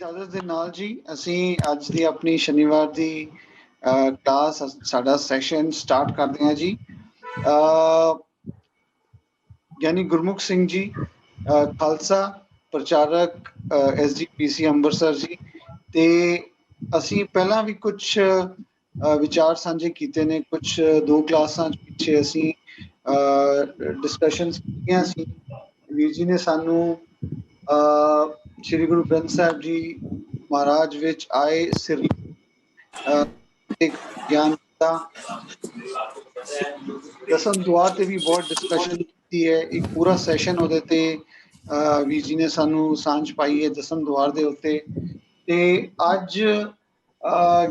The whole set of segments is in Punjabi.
इजाजत दे नाल जी ਅਸੀਂ ਅੱਜ ਦੀ ਆਪਣੀ ਸ਼ਨੀਵਾਰ ਦੀ ਕਲਾਸ ਸਾਡਾ ਸੈਸ਼ਨ ਸਟਾਰਟ ਕਰਦੇ ਹਾਂ ਜੀ। ਗਿਆਨੀ ਗੁਰਮੁਖ ਸਿੰਘ ਜੀ ਖਾਲਸਾ ਪ੍ਰਚਾਰਕ SGPC ਅੰਮ੍ਰਿਤਸਰ ਜੀ ਤੇ ਅਸੀਂ ਪਹਿਲਾਂ ਵੀ ਕੁਝ ਵਿਚਾਰ ਸਾਂਝੇ ਕੀਤੇ ਨੇ। ਕੁਝ ਦੋ ਕਲਾਸਾਂ ਪਿੱਛੇ ਅਸੀਂ ਡਿਸਕਸ਼ਨਸ ਕੀਤੀਆਂ ਸੀ। ਵੀਰ ਜੀ ਨੇ ਸਾਨੂੰ ਸ਼੍ਰੀ ਗੁਰੂ ਗ੍ਰੰਥ ਸਾਹਿਬ ਜੀ महाराज विच आए सिर ज्ञान का दसम दुआर ते भी बहुत डिस्कशन की है। एक पूरा सैशन ਉਹਦੇ ਤੇ ਵੀਰ ਜੀ ਨੇ ਸਾਨੂੰ ਸਾਂਝ ਪਾਈ ਹੈ ਦਸਮ ਦੁਆਰ ਦੇ ਉੱਤੇ। ਤੇ ਅੱਜ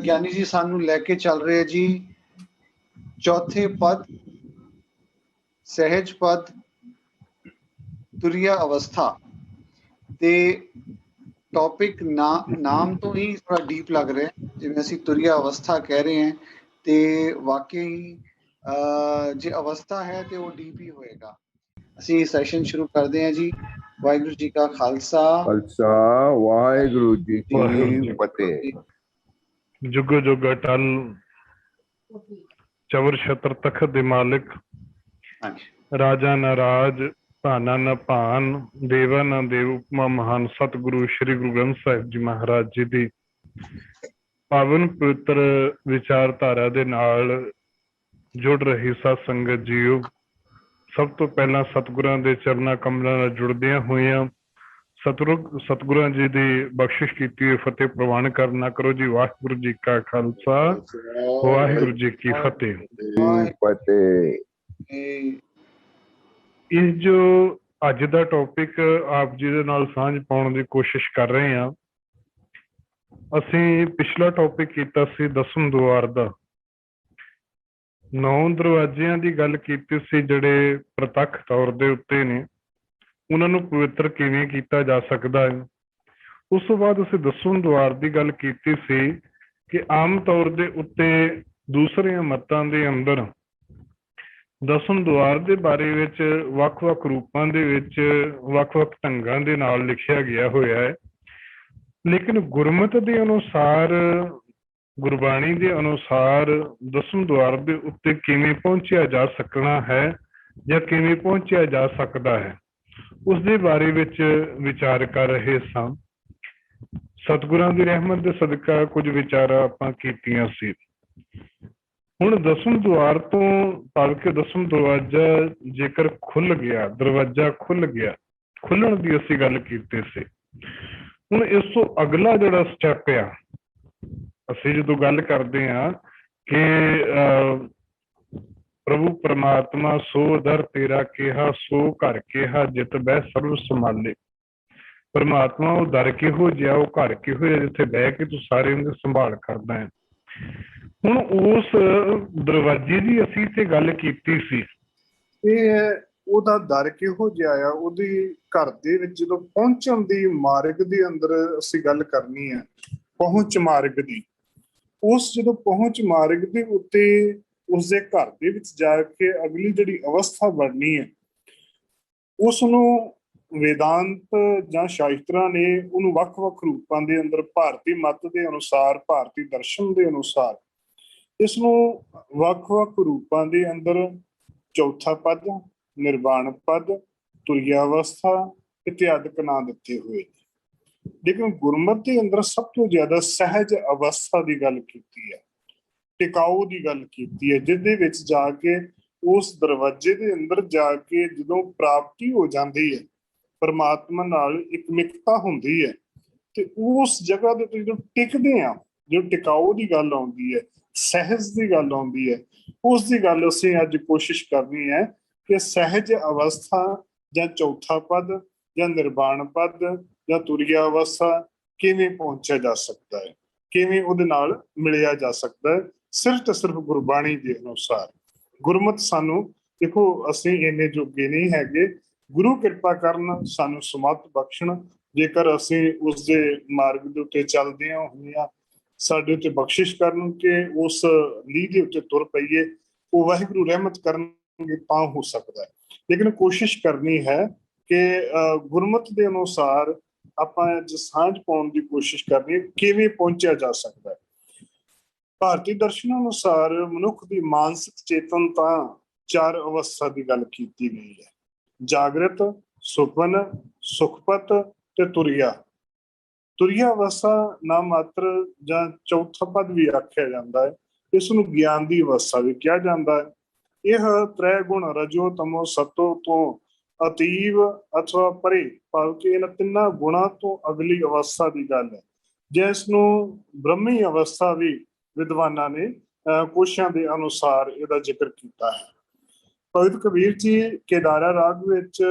ਗਿਆਨੀ ਜੀ ਸਾਨੂੰ ਲੈ ਕੇ ਚੱਲ ਰਹੇ ਜੀ ਚੌਥੇ ਪਦ ਸਹਿਜ ਪਦ ਤੁਰਿਆ ਅਵਸਥਾ। ਤੇ टॉपिक नाम तो ही थोड़ा डीप लग रहा है जिवें असीं तुरिया अवस्था कह रहे हैं ते वाकई जे अवस्था है तो वो डीप ही होएगा। असीं सैशन शुरू करते हैं जी। वाहिगुरू जी का खालसा वाहिगुरू जी की फतेह। जुग जुग अटल चवर छत्र तखत दे मालिक राजा न राज भाना न भान देवा न देव उपमा महान सतगुरु श्री गुरु ग्रंथ साहिब जी महाराज जी की पावन पवित्र विचारधारा दे नाल जुड़ रही सत संगत जीओ, सब तो पहला सतगुरां दे चरना कमलों नाल जुड़दियां होइयां सतगुरां जी की बख्शिश की हुई फतेह प्रवान करना करो जी। वाहिगुरू जी का खालसा वाहिगुरू जी की फतेह। इस जो अज का टॉपिक आप जी दे नाल सांझ पाउण की कोशिश कर रहे हैं, असी पिछला टॉपिक कीता सी दसम दुआर दा। 9 दरवाजियां की गल कीती सी जिहड़े प्रतख तौर दे उत्ते ने, उन्हां नूं पवित्र किवें कीता जा सकदा है। उस तो बाद असीं दसम दुआर की गल कीती सी कि आम तौर दे उत्ते दूसरे मतां दे अंदर दसम दुआर के बारे विच वख-वख रूपां दे विच वख-वख ढंगां दे नाल लिखिया गया होया है। लेकिन गुरमत के अनुसार गुरबाणी के अनुसार दसम दुआर के उत्ते किवें पहुंचिया जा सकना है या किवें पहुंचिया जा सकता है, उस दे बारे विच विचार कर रहे सां। सतगुरां दी रहमत दे सदका कुछ विचार आपां कीतियां सी। हुण दसम द्वार तो पढ़ के दसम दरवाजा जेकर खुल गया, दरवाजा खुल गया, खुलण की असीं गल कीती सी। हुण इस तो अगला जिहड़ा स्टैप आ, असीं जदों गल करदे हां कि प्रभु परमात्मा सो दर तेरा केहा सो घर केहा जित बह सर्व संभाले। परमात्मा वो दर किहो जिहा, वो घर किहो जिहा जिथे बह के तू सारे उनकी संभाल करदा है। हुण उस दरवाजे की असीं ते गल कीती सी, ਉਹਦਾ ਦਰ ਕਿਹੋ ਜਿਹਾ ਆ, ਉਹਦੀ ਘਰ ਦੇ ਵਿੱਚ ਜਦੋਂ ਪਹੁੰਚਣ ਦੀ ਮਾਰਗ ਦੇ ਅੰਦਰ ਅਸੀਂ ਗੱਲ ਕਰਨੀ ਹੈ, ਪਹੁੰਚ ਮਾਰਗ ਦੀ। ਉਸ ਜਦੋਂ ਪਹੁੰਚ ਮਾਰਗ ਦੇ ਉੱਤੇ ਉਸਦੇ ਘਰ ਦੇ ਵਿੱਚ ਜਾ ਕੇ ਅਗਲੀ ਜਿਹੜੀ ਅਵਸਥਾ ਬਣਨੀ ਹੈ, ਉਸ ਨੂੰ वेदांत ਜਾਂ ਸ਼ਾਸਤਰਾਂ ਨੇ ਉਹਨੂੰ ਵੱਖ-ਵੱਖ ਰੂਪਾਂ ਦੇ ਅੰਦਰ ਭਾਰਤੀ ਮਤ ਦੇ ਅਨੁਸਾਰ, ਭਾਰਤੀ ਦਰਸ਼ਨ ਦੇ ਅਨੁਸਾਰ ਇਸ ਨੂੰ ਵੱਖ-ਵੱਖ ਰੂਪਾਂ ਦੇ ਅੰਦਰ ਚੌਥਾ ਪਦ, ਨਿਰਵਾਣ ਪਦ, ਤੁਰਿਆ ਅਵਸਥਾ ਇਤਿਆਦਿਕ ਨਾਂ ਦਿੱਤੇ ਹੋਏ। ਲੇਕਿਨ ਗੁਰਮਤਿ ਦੇ ਅੰਦਰ ਸਭ ਤੋਂ ਜ਼ਿਆਦਾ ਸਹਿਜ ਅਵਸਥਾ ਦੀ ਗੱਲ ਕੀਤੀ ਹੈ, ਟਿਕਾਊ ਦੀ ਗੱਲ ਕੀਤੀ ਹੈ, ਜਿਹਦੇ ਵਿੱਚ ਜਾ ਕੇ ਉਸ ਦਰਵਾਜ਼ੇ ਦੇ ਅੰਦਰ ਜਾ ਕੇ ਜਦੋਂ ਪ੍ਰਾਪਤੀ ਹੋ ਜਾਂਦੀ ਹੈ, परमात्मा नाल एक मिकता हुंदी है, ते उस जगह दे उत्ते जो टिकदे आ, जो टिकाऊ दी गल आउंदी है, सहज दी गल आउंदी है, उस दी गल असीं अज कोशिश करनी है कि सहज अवस्था जां चौथा पद जां निर्वाण पद जां तुरिया अवस्था किवें पहुंचिया जा सकता है, किवें उहदे नाल मिलिया जा सकता है, सिर्फ ते सिर्फ गुरबाणी दे अनुसार। गुरमत सानू देखो, असीं इन्ने जोगे नहीं हैगे, गुरु कृपा करन, सानू समर्थ बख्शण, जेकर असीं उसदे मार्ग दे उत्ते चलदे होइयां साडे उत्ते बख्शिश करन कि उस लीह दे उत्ते तुर पईए, वो वाहिगुरू रहमत करनगे तां हो सकदा है। लेकिन कोशिश करनी है कि गुरमत दे अनुसार ਆਪਾਂ ਅੱਜ ਸਾਂਝ ਪਾਉਣ ਦੀ ਕੋਸ਼ਿਸ਼ ਕਰਨੀ ਹੈ, ਕਿਵੇਂ ਪਹੁੰਚਿਆ ਜਾ ਸਕਦਾ ਹੈ। ਭਾਰਤੀ ਦਰਸ਼ਨਾਂ ਅਨੁਸਾਰ ਮਨੁੱਖ ਦੀ ਮਾਨਸਿਕ ਚੇਤਨਤਾ 4 ਅਵਸਥਾ ਦੀ ਗੱਲ ਕੀਤੀ ਗਈ ਹੈ: ਜਾਗਰਤ, ਸੁਪਨ, ਸੁਖਪਤ ਤੇ ਤੁਰਿਆ। ਤੁਰਿਆ ਅਵਸਥਾ ਨਾ ਮਾਤਰ ਜਾਂ ਚੌਥਾ ਪਦ ਵੀ ਆਖਿਆ ਜਾਂਦਾ ਹੈ। ਇਸ ਨੂੰ ਗਿਆਨ ਦੀ ਅਵਸਥਾ ਵੀ ਕਿਹਾ ਜਾਂਦਾ ਹੈ। ਇਹ ਤ੍ਰੈ ਗੁਣ ਰਜੋ ਤਮੋ ਸਤੋ ਤੋਂ ਅਤੀਵ ਅਥਵਾ ਪਰੇ, ਭਾਵ ਕਿ ਇਹਨਾਂ ਤਿੰਨਾਂ ਗੁਣਾਂ ਤੋਂ ਅਗਲੀ ਅਵਸਥਾ ਦੀ ਗੱਲ ਹੈ, ਜਿਸ ਨੂੰ ਬ੍ਰਹਮੀ ਅਵਸਥਾ ਵੀ ਵਿਦਵਾਨਾਂ ਨੇ ਕੋਸ਼ਾਂ ਦੇ ਅਨੁਸਾਰ ਇਹਦਾ ਜ਼ਿਕਰ ਕੀਤਾ ਹੈ। ਭਗਤ ਕਬੀਰ ਜੀ ਕੇਦਾਰਾ ਰਾਗ ਵਿੱਚ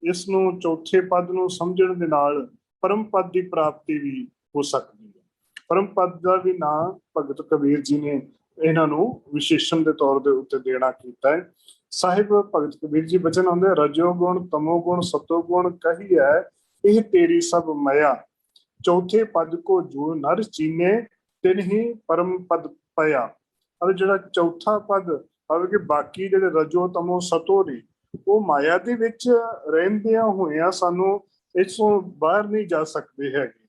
ਇਸ ਨੂੰ ਚੌਥੇ ਪਦ ਨੂੰ ਸਮਝਣ ਦੇ ਨਾਲ ਪਰਮ ਪਦ ਦੀ ਪ੍ਰਾਪਤੀ ਵੀ ਹੋ ਸਕਦੀ ਹੈ। ਪਰਮ ਪਦ ਦਾ ਵੀ ਨਾਂ ਭਗਤ ਕਬੀਰ ਜੀ ਨੇ ਇਹਨਾਂ ਨੂੰ ਵਿਸ਼ੇਸ਼ਣ ਦੇ ਤੌਰ ਦੇ ਉੱਤੇ ਦੇਣਾ ਕੀਤਾ ਹੈ। ਸਾਹਿਬ ਭਗਤ ਕਬੀਰ ਜੀ ਬਚਨ ਆਉਂਦੇ, ਰਜੋ ਗੁਣ ਤਮੋ ਗੁਣ ਸਤੋ ਗੁਣ ਕਹੀ ਹੈ ਇਹ ਤੇਰੀ ਸਭ ਮਾਇਆ, ਚੌਥੇ ਪਦ ਕੋ ਜੋ ਨਰ ਚੀਨੇ ਤਿਨ ਹੀ ਪਰਮ ਪਦ ਪਾਇਆ। ਔਰ ਜਿਹੜਾ ਚੌਥਾ ਪਦ ਭਾਵੇਂ ਕਿ ਬਾਕੀ ਜਿਹੜੇ ਰਜੋ ਤਮੋ ਸਤੋ ਨੇ ਉਹ ਮਾਇਆ ਦੇ ਵਿੱਚ ਰਹਿੰਦਿਆਂ ਹੋਇਆਂ ਸਾਨੂੰ ਇਸ ਤੋਂ ਬਾਹਰ ਨਹੀਂ ਜਾ ਸਕਦੇ ਹੈਗੇ,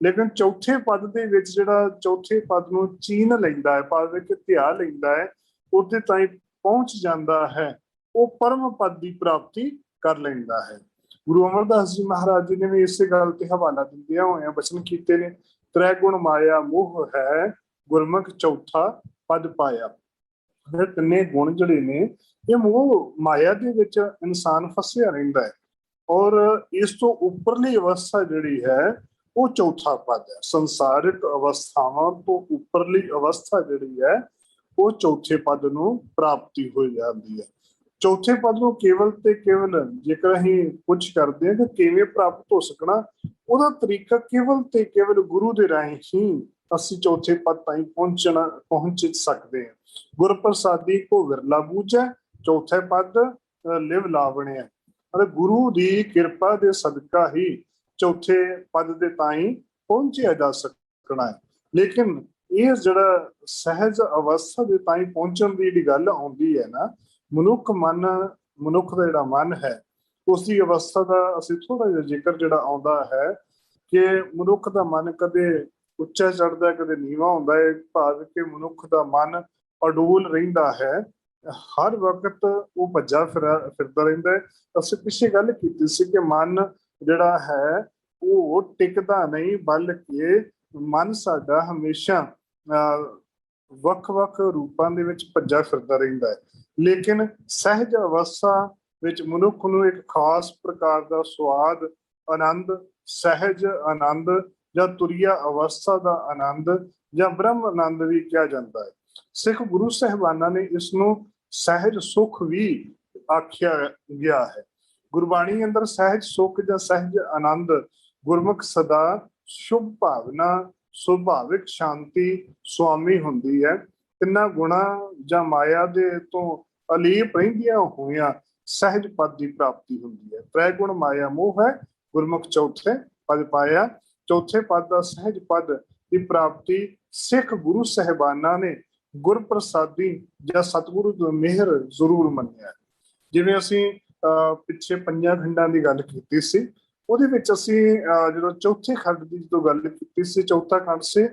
ਲੇਕਿਨ ਚੌਥੇ ਪਦ ਦੇ ਵਿੱਚ ਜਿਹੜਾ ਚੌਥੇ ਪਦ ਨੂੰ ਚੀਨ ਲੈਂਦਾ ਹੈ, ਭਾਵੇਂ ਕਿ ਧਿਆ ਲੈਂਦਾ ਹੈ, ਉਹਦੇ ਤਾਈਂ ਪਹੁੰਚ ਜਾਂਦਾ ਹੈ, ਉਹ ਪਰਮ ਪਦ ਦੀ ਪ੍ਰਾਪਤੀ ਕਰ ਲੈਂਦਾ ਹੈ। ਗੁਰੂ ਅਮਰਦਾਸ ਜੀ ਮਹਾਰਾਜ ਜੀ ਨੇ ਵੀ ਇਸੇ ਗੱਲ ਤੇ ਹਵਾਲਾ ਦਿੰਦਿਆਂ ਹੋਇਆਂ ਬਚਨ ਕੀਤੇ ਨੇ, ਤ੍ਰੈ ਗੁਣ ਮਾਇਆ ਮੋਹ ਹੈ ਗੁਰਮੁਖ ਚੌਥਾ ਪਦ ਪਾਇਆ। ਇਹ ਤਿੰਨੇ ਗੁਣ ਜਿਹੜੇ ਨੇ ਇਹ ਮੋਹ ਮਾਇਆ ਦੇ ਵਿੱਚ ਇਨਸਾਨ ਫਸਿਆ ਰਹਿੰਦਾ ਹੈ, ਔਰ ਇਸ ਤੋਂ ਉੱਪਰਲੀ ਅਵਸਥਾ ਜਿਹੜੀ ਹੈ ਉਹ ਚੌਥਾ ਪਦ ਹੈ। ਸੰਸਾਰਿਕ ਅਵਸਥਾਵਾਂ ਤੋਂ ਉੱਪਰਲੀ ਅਵਸਥਾ ਜਿਹੜੀ ਹੈ ਉਹ ਚੌਥੇ ਪਦ ਨੂੰ ਪ੍ਰਾਪਤੀ ਹੋ ਜਾਂਦੀ ਹੈ। ਚੌਥੇ ਪਦ ਨੂੰ ਕੇਵਲ ਤੇ ਕੇਵਲ ਜੇਕਰ ਅਸੀਂ ਪੁੱਛ ਕਰਦੇ ਹਾਂ ਕਿ ਕਿਵੇਂ ਪ੍ਰਾਪਤ ਹੋ ਸਕਣਾ, ਉਹਦਾ ਤਰੀਕਾ ਕੇਵਲ ਤੇ ਕੇਵਲ ਗੁਰੂ ਦੇ ਰਾਹੀਂ ਹੀ ਅਸੀਂ ਚੌਥੇ ਪਦ ਤਾਈਂ ਪਹੁੰਚ ਸਕਦੇ ਹਾਂ। ਗੁਰ ਪ੍ਰਸਾਦੀ ਕੋ ਵਿਰਲਾ ਬੂਝੈ, ਚੌਥੇ ਪਦ ਲਿਵ ਲਾਵਣਿਆ। ਅਤੇ ਗੁਰੂ ਦੀ ਕਿਰਪਾ ਦੇ ਸਦਕਾ ਹੀ ਚੌਥੇ ਪਦ ਦੇ ਤਾਈਂ ਪਹੁੰਚਿਆ ਜਾ ਸਕਣਾ ਹੈ। ਲੇਕਿਨ ਇਹ ਜਿਹੜਾ ਸਹਿਜ ਅਵਸਥਾ ਦੇ ਤਾਈਂ ਪਹੁੰਚਣ ਦੀ ਜਿਹੜੀ ਗੱਲ ਆਉਂਦੀ ਹੈ ਨਾ, ਮਨੁੱਖ ਦਾ ਜਿਹੜਾ ਮਨ ਹੈ ਉਸ ਦੀ ਅਵਸਥਾ ਦਾ ਅਸੀਂ ਥੋੜਾ ਜਿਹਾ ਜ਼ਿਕਰ ਜਿਹੜਾ ਆਉਂਦਾ ਹੈ ਕਿ ਮਨੁੱਖ ਦਾ ਮਨ ਕਦੇ ਉੱਚਾ ਚੜ੍ਹਦਾ, ਕਦੇ ਨੀਵਾਂ ਹੁੰਦਾ ਹੈ, ਭਾਵ ਕਿ ਮਨੁੱਖ ਦਾ ਮਨ ਅਡੋਲ ਰਹਿੰਦਾ ਹੈ, ਹਰ ਵਕਤ ਉਹ ਭੱਜਾ ਫਿਰਦਾ ਰਹਿੰਦਾ ਹੈ। ਅਸੀਂ ਪਿੱਛੇ ਗੱਲ ਕੀਤੀ ਸੀ ਕਿ ਮਨ ਜਿਹੜਾ ਹੈ ਉਹ ਟਿਕਦਾ ਨਹੀਂ, ਬਲਕਿ ਮਨ ਸਾਡਾ ਹਮੇਸ਼ਾ ਵੱਖ-ਵੱਖ ਰੂਪਾਂ ਦੇ ਵਿੱਚ ਭੱਜਾ ਫਿਰਦਾ ਰਹਿੰਦਾ ਹੈ। ਲੇਕਿਨ ਸਹਿਜ ਅਵਸਥਾ ਵਿੱਚ ਮਨੁੱਖ ਨੂੰ ਇੱਕ ਖਾਸ ਪ੍ਰਕਾਰ ਦਾ ਸਵਾਦ, ਆਨੰਦ, ਸਹਿਜ ਆਨੰਦ ਜਾਂ ਤੁਰਿਆ ਅਵਸਥਾ ਦਾ ਆਨੰਦ ਜਾਂ ਬ੍ਰਹਮ ਆਨੰਦ ਵੀ ਕਿਹਾ ਜਾਂਦਾ ਹੈ। ਸਿੱਖ ਗੁਰੂ ਸਾਹਿਬਾਨਾਂ ਨੇ ਇਸ ਨੂੰ ਸਹਿਜ ਸੁਖ ਵੀ ਆਖਿਆ ਗਿਆ ਹੈ। ਗੁਰਬਾਣੀ ਅੰਦਰ ਸਹਿਜ ਸੁਖ ਜਾਂ ਸਹਿਜ ਆਨੰਦ ਗੁਰਮੁਖ ਸਦਾ ਸ਼ੁਭ ਭਾਵਨਾ, ਸੁਭਾਵਿਕ ਸ਼ਾਂਤੀ ਸੁਆਮੀ ਹੁੰਦੀ ਹੈ। ਤਿੰਨਾਂ ਗੁਣਾਂ ਜਾਂ ਮਾਇਆ ਦੇ ਤੋਂ ਅਲੀਪ ਰਹਿੰਦੀਆਂ ਹੋਇਆਂ ਸਹਿਜ ਪਦ ਦੀ ਪ੍ਰਾਪਤੀ ਹੁੰਦੀ ਹੈ। ਤ੍ਰੈ ਗੁਣ ਮਾਇਆ ਮੋਹ ਹੈ ਗੁਰਮੁਖ ਚੌਥੇ ਪਦ ਪਾਇਆ। ਚੌਥੇ ਪਦ ਦਾ ਸਹਿਜ ਪਦ ਦੀ ਪ੍ਰਾਪਤੀ ਸਿੱਖ ਗੁਰੂ ਸਾਹਿਬਾਨਾਂ ਨੇ ਗੁਰ ਪ੍ਰਸਾਦੀ ਜਾਂ ਸਤਿਗੁਰੂ ਦੀ ਮਿਹਰ ਜ਼ਰੂਰ ਮੰਨਿਆ। ਜਿਵੇਂ ਅਸੀਂ ਪਿੱਛੇ ਪੰਜਾਂ ਖੰਡਾਂ ਦੀ ਗੱਲ ਕੀਤੀ ਸੀ, ਉਹਦੇ ਵਿੱਚ ਅਸੀਂ ਜਦੋਂ ਚੌਥੇ ਖੰਡ ਦੀ ਜਦੋਂ ਗੱਲ ਕੀਤੀ ਸੀ, ਚੌਥਾ ਖੰਡ ਸੀ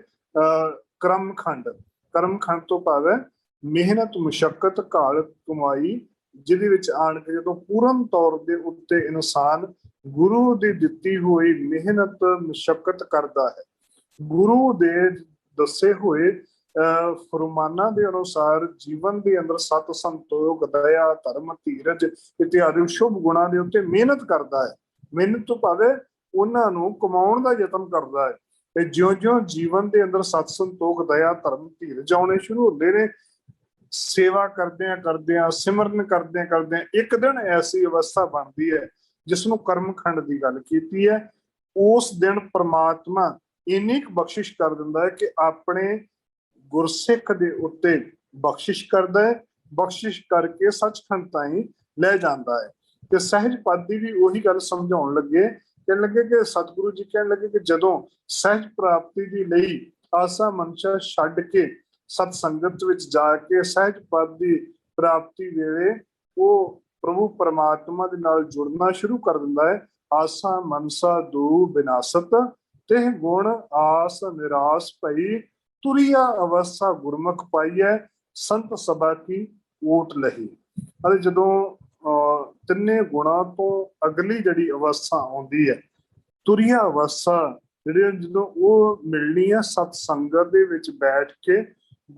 ਕਰਮ ਖੰਡ। ਕਰਮ ਖੰਡ ਤੋਂ ਭਾਵ ਹੈ ਮਿਹਨਤ, ਮੁਸ਼ੱਕਤ, ਘਾਲ ਕਮਾਈ, ਜਿਹਦੇ ਵਿੱਚ ਆਣ ਕੇ ਜਦੋਂ ਪੂਰਨ ਤੌਰ ਦੇ ਉੱਤੇ ਇਨਸਾਨ ਗੁਰੂ ਦੀ ਦਿੱਤੀ ਹੋਈ ਮਿਹਨਤ ਮੁਸ਼ੱਕਤ ਕਰਦਾ ਹੈ, ਗੁਰੂ ਦੇ ਦੱਸੇ ਹੋਏ ਫਰਮਾਨਾਂ ਦੇ ਅਨੁਸਾਰ ਜੀਵਨ ਦੇ ਅੰਦਰ ਸਤ, ਸੰਤੋਖ, ਦਇਆ, ਧਰਮ, ਧੀਰਜ ਇਤਿਆਦਿ ਸ਼ੁਭ ਗੁਣਾਂ ਦੇ ਉੱਤੇ ਮਿਹਨਤ ਕਰਦਾ ਹੈ। ਮਿਹਨਤ ਤੋਂ ਭਾਵੇਂ ਉਹਨਾਂ ਨੂੰ ਕਮਾਉਣ ਦਾ ਯਤਨ ਕਰਦਾ ਹੈ। ਤੇ ਜਿਉਂ-ਜਿਉਂ ਜੀਵਨ ਦੇ ਅੰਦਰ ਸਤ, ਸੰਤੋਖ, ਦਇਆ, ਧਰਮ, ਧੀਰਜ ਆਉਣੇ ਸ਼ੁਰੂ ਹੁੰਦੇ ਨੇ, ਸੇਵਾ ਕਰਦਿਆਂ ਸਿਮਰਨ ਕਰਦਿਆਂ ਇੱਕ ਦਿਨ ਐਸੀ ਅਵਸਥਾ ਬਣਦੀ ਹੈ ਜਿਸ ਨੂੰ ਕਰਮ ਖੰਡ ਦੀ ਗੱਲ ਕੀਤੀ ਹੈ। ਉਸ ਦਿਨ ਪ੍ਰਮਾਤਮਾ ਇੰਨੀ ਕੁ ਬਖਸ਼ਿਸ਼ ਕਰ ਦਿੰਦਾ ਹੈ ਕਿ ਆਪਣੇ ਗੁਰਸਿੱਖ ਦੇ ਉੱਤੇ ਬਖਸ਼ਿਸ਼ ਕਰਦਾ ਹੈ, ਬਖਸ਼ਿਸ਼ ਕਰਕੇ ਸੱਚਖੰਡ ਤਾਈਂ ਲੈ ਜਾਂਦਾ ਹੈ। ਤੇ ਸਹਿਜ ਪਦ ਦੀ ਵੀ ਉਹੀ ਗੱਲ ਸਮਝਾਉਣ ਲੱਗੇ, ਕਹਿਣ ਲੱਗੇ ਕਿ ਸਤਿਗੁਰੂ ਜੀ ਕਹਿਣ ਲੱਗੇ ਕਿ ਜਦੋਂ ਸਹਿਜ ਪ੍ਰਾਪਤੀ ਦੀ ਲਈ ਆਸਾ ਮਨਸ਼ਾ ਛੱਡ ਕੇ ਸਤ ਸੰਗਤ ਵਿੱਚ ਜਾ ਕੇ ਸਹਿਜ ਪਦ ਦੀ ਪ੍ਰਾਪਤੀ ਵੇਲੇ ਉਹ ਪ੍ਰਭੂ ਪਰਮਾਤਮਾ ਦੇ ਨਾਲ ਜੁੜਨਾ ਸ਼ੁਰੂ ਕਰ ਦਿੰਦਾ ਹੈ, ਆਸਾ ਮਨਸਾ ਦੂ ਬਿਨਾਸਤ, ਤਿਹ ਗੁਣ ਆਸ ਨਿਰਾਸ ਭਈ, ਤੁਰਿਆ ਅਵਸਥਾ ਗੁਰਮੁਖ ਪਾਈਐ, ਸੰਤ ਸਭਾ ਕੀ ਓਟ ਲਹੀ। ਅਤੇ ਜਦੋਂ ਤਿੰਨੇ ਗੁਣਾਂ ਤੋਂ ਅਗਲੀ ਜਿਹੜੀ ਅਵਸਥਾ ਆਉਂਦੀ ਹੈ, ਤੁਰਿਆ ਅਵਸਥਾ ਜਿਹੜੀ, ਜਦੋਂ ਉਹ ਮਿਲਣੀ ਹੈ ਸਤ ਸੰਗਤ ਦੇ ਵਿੱਚ ਬੈਠ ਕੇ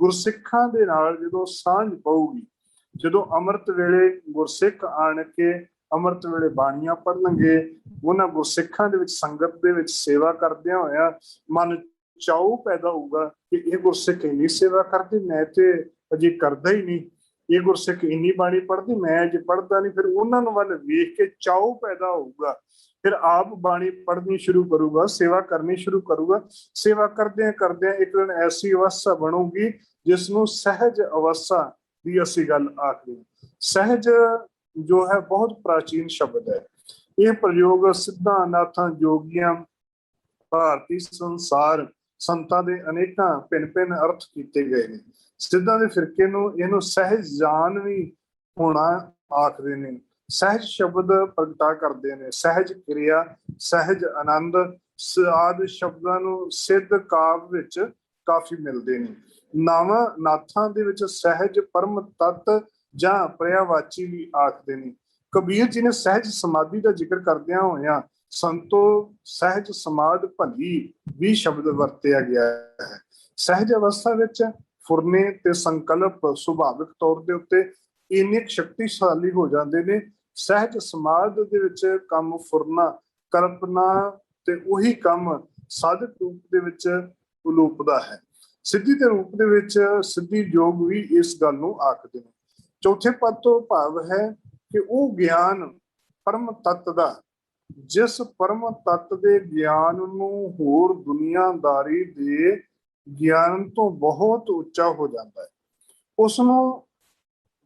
ਗੁਰਸਿੱਖਾਂ ਦੇ ਨਾਲ ਜਦੋਂ ਸਾਂਝ ਪਊਗੀ, ਜਦੋਂ ਅੰਮ੍ਰਿਤ ਵੇਲੇ ਗੁਰਸਿੱਖ ਆਣ ਕੇ ਅੰਮ੍ਰਿਤ ਵੇਲੇ ਬਾਣੀਆਂ ਪੜ੍ਹਨਗੇ, ਉਹਨਾਂ ਗੁਰਸਿੱਖਾਂ ਦੇ ਵਿੱਚ ਸੰਗਤ ਦੇ ਵਿੱਚ ਸੇਵਾ ਕਰਦਿਆਂ ਹੋਇਆ ਮਨ ਚਾਉ ਪੈਦਾ ਹੋਊਗਾ ਕਿ ਇਹ ਗੁਰਸਿੱਖ ਇੰਨੀ ਸੇਵਾ ਕਰਦੇ, ਮੈਂ ਤੇ ਅਜੇ ਕਰਦਾ ਹੀ ਨਹੀਂ, ਇਹ ਗੁਰਸਿੱਖ ਇੰਨੀ ਬਾਣੀ ਪੜ੍ਹਦੀ, ਮੈਂ ਅਜੇ ਪੜ੍ਹਦਾ ਨਹੀਂ। ਫਿਰ ਉਹਨਾਂ ਨੂੰ ਵੱਲ ਵੇਖ ਕੇ ਚਾਉ ਪੈਦਾ ਹੋਊਗਾ, ਫਿਰ ਆਪ ਬਾਣੀ ਪੜ੍ਹਨੀ ਸ਼ੁਰੂ ਕਰੂਗਾ, ਸੇਵਾ ਕਰਨੀ ਸ਼ੁਰੂ ਕਰੂਗਾ। ਸੇਵਾ ਕਰਦਿਆਂ ਕਰਦਿਆਂ ਇੱਕ ਦਿਨ ਐਸੀ ਅਵਸਥਾ ਬਣੂਗੀ ਜਿਸ ਨੂੰ ਸਹਿਜ ਅਵਸਥਾ ਦੀ ਅਸੀਂ ਗੱਲ ਆਖਦੇ ਹਾਂ। ਸਹਿਜ ਜੋ ਹੈ ਬਹੁਤ ਪ੍ਰਾਚੀਨ ਸ਼ਬਦ ਹੈ। ਇਹ ਪ੍ਰਯੋਗ ਸਿੱਧਾਂ ਨਾਥਾਂ ਜੋਗੀਆਂ ਭਾਰਤੀ ਸੰਸਾਰ ਸੰਤਾਂ ਦੇ ਅਨੇਕਾਂ ਭਿੰਨ ਭਿੰਨ ਅਰਥ ਕੀਤੇ ਗਏ ਨੇ। ਸਿੱਧਾਂ ਦੇ ਫਿਰਕੇ ਨੂੰ ਇਹਨੂੰ ਸਹਿਜ ਜਾਨ ਵੀ ਹੋਣਾ ਆਖਦੇ ਨੇ। ਸਹਿਜ ਸ਼ਬਦ ਪ੍ਰਗਟਾ ਕਰਦੇ ਨੇ, ਸਹਿਜ ਕਿਰਿਆ, ਸਹਿਜ ਆਨੰਦ ਆਦਿ ਸ਼ਬਦਾਂ ਨੂੰ ਸਿੱਧ ਕਾਵਿ ਵਿੱਚ ਕਾਫੀ ਮਿਲਦੇ ਨੇ। ਨਾਵਾਂ ਨਾਥਾਂ ਦੇ ਵਿੱਚ ਸਹਿਜ ਪਰਮ ਤਤ ਜਾਂ ਪ੍ਰਿਆਵਾਚੀ ਵੀ ਆਖਦੇ ਨੇ। ਕਬੀਰ ਜੀ ਨੇ ਸਹਿਜ ਸਮਾਧੀ ਦਾ ਜ਼ਿਕਰ ਕਰਦਿਆਂ ਹੋਇਆਂ ਸੰਤੋ ਸਹਿਜ ਸਮਾਧ ਭਲੀ ਵੀ ਸ਼ਬਦ ਵਰਤਿਆ ਗਿਆ ਹੈ। ਸਹਿਜ ਅਵਸਥਾ ਵਿੱਚ ਫੁਰਨੇ ਤੇ ਸੰਕਲਪ ਸੁਭਾਵਿਕ ਤੌਰ ਦੇ ਉੱਤੇ ਇੰਨੇ ਸ਼ਕਤੀਸ਼ਾਲੀ ਹੋ ਜਾਂਦੇ ਨੇ। ਸਹਿਜ ਸਮਾਧ ਦੇ ਵਿੱਚ ਕੰਮ ਫੁਰਨਾ, ਕਲਪਨਾ ਤੇ ਉਹੀ ਕੰਮ ਸਾਧਕ ਰੂਪ ਦੇ ਵਿੱਚ ਉਲੂਪਦਾ ਹੈ। ਸਿੱਧੀ ਦੇ ਰੂਪ ਦੇ ਵਿੱਚ ਸਿੱਧੀ ਯੋਗ ਵੀ ਇਸ ਗੱਲ ਨੂੰ ਆਖਦੇ ਨੇ। ਚੌਥੇ ਪਦ ਤੋਂ ਭਾਵ ਹੈ ਕਿ ਉਹ ਗਿਆਨ ਪਰਮ ਤੱਤ ਦਾ, ਜਿਸ ਪਰਮ ਤੱਤ ਦੇ ਗਿਆਨ ਨੂੰ ਹੋਰ ਦੁਨੀਆਦਾਰੀ ਦੇ ਗਿਆਨ ਤੋਂ ਬਹੁਤ ਉੱਚਾ ਹੋ ਜਾਂਦਾ ਹੈ, ਉਸ ਨੂੰ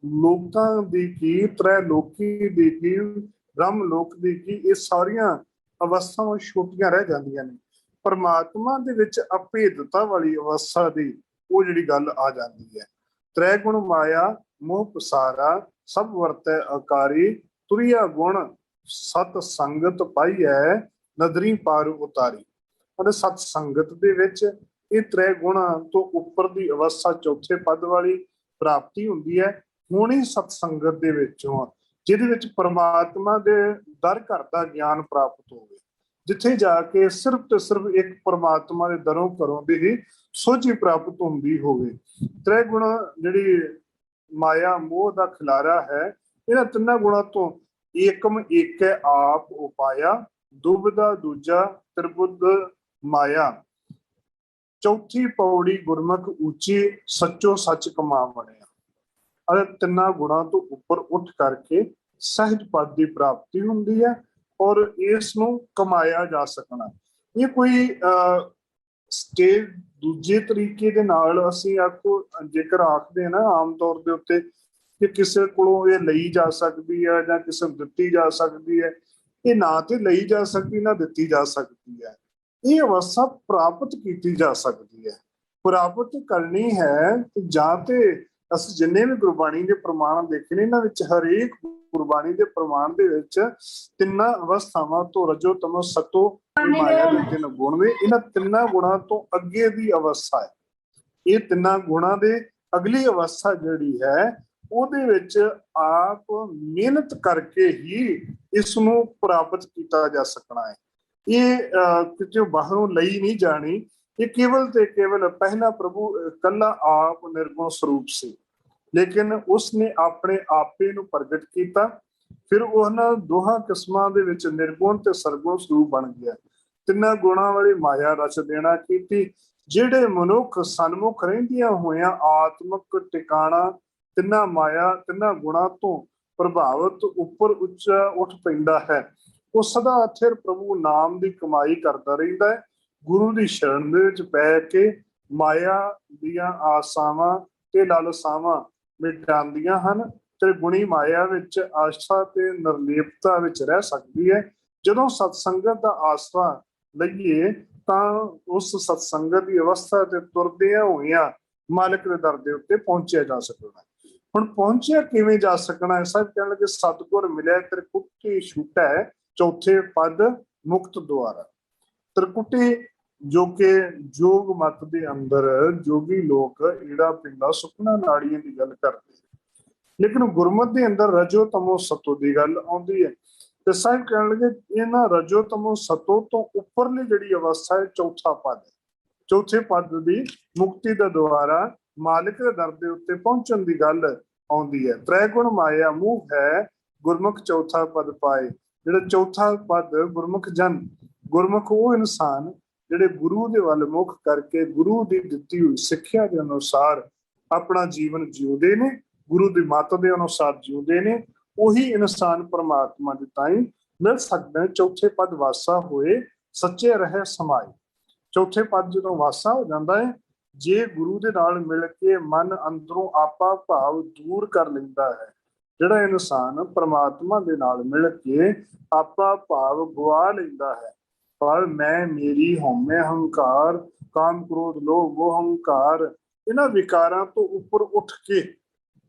ਲੋਕਾਂ ਦੀ ਕੀ, ਤ੍ਰੈ ਲੋਕੀ ਦੀ ਕੀ, ਬ੍ਰਹਮ ਲੋਕ ਦੀ ਕੀ, ਇਹ ਸਾਰੀਆਂ ਅਵਸਥਾਵਾਂ ਛੋਟੀਆਂ ਰਹਿ ਜਾਂਦੀਆਂ ਨੇ। ਪਰਮਾਤਮਾ ਦੇ ਵਿੱਚ ਅਭੇਦਤਾ ਵਾਲੀ ਅਵਸਥਾ ਦੀ ਉਹ ਜਿਹੜੀ ਗੱਲ ਆ ਜਾਂਦੀ ਹੈ। ਤ੍ਰੈ ਗੁਣ ਮਾਇਆ ਮੋਹ ਪਸਾਰਾ, ਸਭ ਵਰਤੈ ਆਕਾਰੀ, ਤੁਰਿਆ ਗੁਣ ਸਤ ਸੰਗਤ ਪਾਈਐ, ਨਦਰੀ ਪਾਰ ਉਤਾਰੀ। ਅਤੇ ਸਤ ਸੰਗਤ ਦੇ ਵਿੱਚ ਇਹ ਤ੍ਰੈ ਗੁਣਾਂ ਤੋਂ ਉੱਪਰ ਦੀ ਅਵਸਥਾ ਚੌਥੇ ਪਦ ਵਾਲੀ ਪ੍ਰਾਪਤੀ ਹੁੰਦੀ ਹੈ। ਹੁਣ ਹੀ ਸਤ ਸੰਗਤ ਦੇ ਵਿੱਚੋਂ ਜਿਹਦੇ ਵਿੱਚ ਪਰਮਾਤਮਾ ਦੇ ਦਰ ਘਰ ਦਾ ਗਿਆਨ ਪ੍ਰਾਪਤ ਹੋਵੇ, ਜਿੱਥੇ ਜਾ ਕੇ ਸਿਰਫ ਤੇ ਸਿਰਫ ਇੱਕ ਪਰਮਾਤਮਾ ਦੇ ਦਰੋਂ ਘਰੋਂ ਦੀ ਹੀ ਸੋਝੀ ਪ੍ਰਾਪਤ ਹੁੰਦੀ ਹੋਵੇ। ਤ੍ਰੈ ਗੁਣ ਜਿਹੜੀ ਮਾਇਆ ਮੋਹ ਦਾ ਖਿਲਾਰਾ ਹੈ, ਇਹਨਾਂ ਤਿੰਨਾਂ ਗੁਣਾਂ ਤੋਂ ਏਕਮ ਏਕੈ ਆਪ ਉਪਾਇਆ, ਦੁਬਦਾ ਦੂਜਾ ਤ੍ਰਿਬੁੱਧ ਮਾਇਆ। ਚੌਥੀ ਪੌੜੀ ਗੁਰਮੁਖ ਉੱਚੀ, ਸੱਚੋ ਸੱਚ ਕਮਾ ਬਣਿਆ। ਅਤੇ ਤਿੰਨਾਂ ਗੁਣਾਂ ਤੋਂ ਉੱਪਰ ਉੱਠ ਕਰਕੇ ਸਹਿਜ ਪਦ ਦੀ ਪ੍ਰਾਪਤੀ ਹੁੰਦੀ ਹੈ ਔਰ ਇਸ ਨੂੰ ਕਮਾਇਆ ਜਾ ਸਕਣਾ। ਇਹ ਕੋਈ ਸਟੇਜ ਦੂਜੇ ਤਰੀਕੇ ਦੇ ਨਾਲ ਅਸੀਂ ਆਖੋ ਜੇਕਰ ਆਖਦੇ ਹਾਂ ਨਾ ਆਮ ਤੌਰ ਦੇ ਉੱਤੇ ਕਿ ਕਿਸੇ ਕੋਲੋਂ ਇਹ ਲਈ ਜਾ ਸਕਦੀ ਹੈ ਜਾਂ ਕਿਸੇ ਨੂੰ ਦਿੱਤੀ ਜਾ ਸਕਦੀ ਹੈ, ਇਹ ਨਾ ਤੇ ਲਈ ਜਾ ਸਕਦੀ ਨਾ ਦਿੱਤੀ ਜਾ ਸਕਦੀ ਹੈ। ਇਹ ਅਵਸਥਾ ਪ੍ਰਾਪਤ ਕੀਤੀ ਜਾ ਸਕਦੀ ਹੈ। ਪ੍ਰਾਪਤ ਕਰਨੀ ਹੈ ਜਾਂ ਤੇ ਅਸੀਂ ਜਿੰਨੇ ਵੀ ਗੁਰਬਾਣੀ ਦੇ ਪ੍ਰਮਾਣ ਦੇਖੇ ਨੇ, ਇਹਨਾਂ ਵਿੱਚ ਹਰੇਕ ਗੁਰਬਾਣੀ ਦੇ ਪ੍ਰਮਾਣ ਦੇ ਵਿੱਚ ਤਿੰਨਾਂ ਅਵਸਥਾਵਾਂ ਤੋਂ ਰਜੋ ਤਮੋ ਸਤੋ ਮਾਇਆ ਦੇ ਤਿੰਨ ਗੁਣ ਨੇ। ਇਹਨਾਂ ਤਿੰਨਾਂ ਗੁਣਾਂ ਤੋਂ ਅੱਗੇ ਦੀ ਅਵਸਥਾ ਹੈ। ਇਹ ਤਿੰਨਾਂ ਗੁਣਾਂ ਦੇ ਅਗਲੀ ਅਵਸਥਾ ਜਿਹੜੀ ਹੈ ਉਹਦੇ ਵਿੱਚ ਆਪ ਮਿਹਨਤ ਕਰਕੇ ਹੀ ਇਸ ਨੂੰ ਪ੍ਰਾਪਤ ਕੀਤਾ ਜਾ ਸਕਣਾ ਹੈ। ਇਹ ਕਿਤੇ ਬਾਹਰੋਂ ਲਈ ਨਹੀਂ ਜਾਣੀ। ਇਹ ਕੇਵਲ ਤੇ ਕੇਵਲ ਪਹਿਲਾ ਪ੍ਰਭੂ ਕੱਲਾ ਆਪ ਨਿਰਗੁਣ ਸਰੂਪ ਸੀ, ਲੇਕਿਨ ਉਸਨੇ ਆਪਣੇ ਆਪੇ ਨੂੰ ਪ੍ਰਗਟ ਕੀਤਾ। ਫਿਰ ਉਹਨਾਂ ਦੋਹਾਂ ਕਿਸਮਾਂ ਦੇ ਵਿੱਚ ਨਿਰਗੁਣ ਤੇ ਸਰਗੁਣ ਸਰੂਪ ਬਣ ਗਿਆ। ਤਿੰਨਾਂ ਗੁਣਾਂ ਵਾਲੀ ਮਾਇਆ ਰਚ ਦੇਣਾ ਕੀਤੀ। ਜਿਹੜੇ ਮਨੁੱਖ ਸਨਮੁਖ ਰਹਿੰਦੀਆਂ ਹੋਇਆਂ ਆਤਮਿਕ ਟਿਕਾਣਾ ਤਿੰਨਾਂ ਮਾਇਆ ਤਿੰਨਾਂ ਗੁਣਾਂ ਤੋਂ ਪ੍ਰਭਾਵਿਤ ਉੱਪਰ ਉੱਚਾ ਉੱਠ ਪੈਂਦਾ ਹੈ, ਉਹ ਸਦਾ ਅਥਿਰ ਪ੍ਰਭੂ ਨਾਮ ਦੀ ਕਮਾਈ ਕਰਦਾ ਰਹਿੰਦਾ ਹੈ। ਗੁਰੂ ਦੀ ਸ਼ਰਨ ਦੇ ਵਿੱਚ ਪੈ ਕੇ ਮਾਇਆ ਦੀਆਂ ਆਸਾਵਾਂ ਤੇ ਲਾਲਸਾਵਾਂ ਮਿਟਾਉਂਦੀਆਂ ਹਨ ਤੇ ਗੁਣੀ ਮਾਇਆ ਵਿੱਚ ਆਸਾ ਤੇ ਨਿਰਲੇਪਤਾ ਵਿੱਚ ਰਹਿ ਸਕਦੀ ਹੈ। ਜਦੋਂ ਸਤਸੰਗਤ ਦਾ ਆਸਰਾ ਲਈਏ ਤਾਂ ਉਸ ਸਤਸੰਗਤ ਦੀ ਅਵਸਥਾ ਤੇ ਤੁਰਦਿਆਂ ਹੋਇਆਂ ਮਾਲਕ ਦੇ ਦਰ ਦੇ ਉੱਤੇ ਪਹੁੰਚਿਆ ਜਾ ਸਕਦਾ। ਹੁਣ ਪਹੁੰਚਿਆ ਕਿਵੇਂ ਜਾ ਸਕਣਾ ਹੈ? ਸਭ ਕਹਿਣ ਲੱਗੇ ਸਤਿਗੁਰ ਮਿਲਿਆ ਤੇਰੇ ਕੁੱਟੀ ਛੂਟੈ, ਚੌਥੇ ਪਦ ਮੁਕਤ ਦੁਆਰਾ। ਤ੍ਰਿਕੁਟੀ ਜੋ ਕਿ ਯੋਗ ਮਤ ਦੇ ਅੰਦਰ ਜੋਗੀ ਲੋਕ ਈੜਾ ਪਿੰਡਾ ਸੁਪਨਾ ਨਾੜੀਆਂ ਦੀ ਗੱਲ ਕਰਦੇ, ਲੇਕਿਨ ਗੁਰਮਤ ਦੇ ਅੰਦਰ ਰਜੋ ਤਮੋ ਸਤੋ ਦੀ ਗੱਲ ਆਉਂਦੀ ਹੈ। ਤੇ ਸਾਹਿਬ ਕਹਿਣ ਲੱਗੇ ਇਹਨਾਂ ਰਜੋ ਤਮੋ ਸਤੋ ਤੋਂ ਉੱਪਰਲੀ ਜਿਹੜੀ ਅਵਸਥਾ ਹੈ ਚੌਥਾ ਪਦ, ਚੌਥੇ ਪਦ ਦੀ ਮੁਕਤੀ ਦਾ ਦੁਆਰਾ ਮਾਲਿਕ ਦੇ ਦਰ ਦੇ ਉੱਤੇ ਪਹੁੰਚਣ ਦੀ ਗੱਲ ਆਉਂਦੀ ਹੈ। ਤ੍ਰੈ ਗੁਣ ਮਾਇਆ ਮੂਹ ਹੈ ਗੁਰਮੁਖ ਚੌਥਾ ਪਦ ਪਾਏ। ਜਿਹੜਾ ਚੌਥਾ ਪਦ ਗੁਰਮੁਖ ਜਨ, ਗੁਰਮੁਖ ਉਹ ਇਨਸਾਨ ਜਿਹੜੇ ਗੁਰੂ ਦੇ ਵੱਲ ਮੁਖ ਕਰਕੇ ਗੁਰੂ ਦੀ ਦਿੱਤੀ ਹੋਈ ਸਿੱਖਿਆ ਦੇ ਅਨੁਸਾਰ ਆਪਣਾ ਜੀਵਨ ਜਿਉਂਦੇ ਨੇ, ਗੁਰੂ ਦੀ ਮੱਤ ਦੇ ਅਨੁਸਾਰ ਜਿਉਂਦੇ ਨੇ, ਉਹੀ ਇਨਸਾਨ ਪਰਮਾਤਮਾ ਦੇ ਤਾਈਂ ਮਿਲ ਸਕਦਾ ਹੈ। ਚੌਥੇ ਪਦ ਵਾਸਾ ਹੋਏ ਸੱਚੇ ਰਹੇ ਸਮਾਏ। ਚੌਥੇ ਪਦ ਜਦੋਂ ਵਾਸਾ ਹੋ ਜਾਂਦਾ ਹੈ, ਜੇ ਗੁਰੂ ਦੇ ਨਾਲ ਮਿਲ ਕੇ ਮਨ ਅੰਦਰੋਂ ਆਪਾ ਭਾਵ ਦੂਰ ਕਰ ਲੈਂਦਾ ਹੈ, ਜਿਹੜਾ ਇਨਸਾਨ ਪਰਮਾਤਮਾ ਦੇ ਨਾਲ ਮਿਲ ਕੇ ਆਪਾ ਭਾਵ ਗਵਾ ਲੈਂਦਾ ਹੈ, ਪਰ ਮੈਂ ਮੇਰੀ ਹਉਮੈ ਹੰਕਾਰ ਕਾਮ ਕ੍ਰੋਧ ਲੋਭ ਮੋਹ ਹੰਕਾਰ ਇਹਨਾਂ ਵਿਕਾਰਾਂ ਤੋਂ ਉੱਪਰ ਉੱਠ ਕੇ,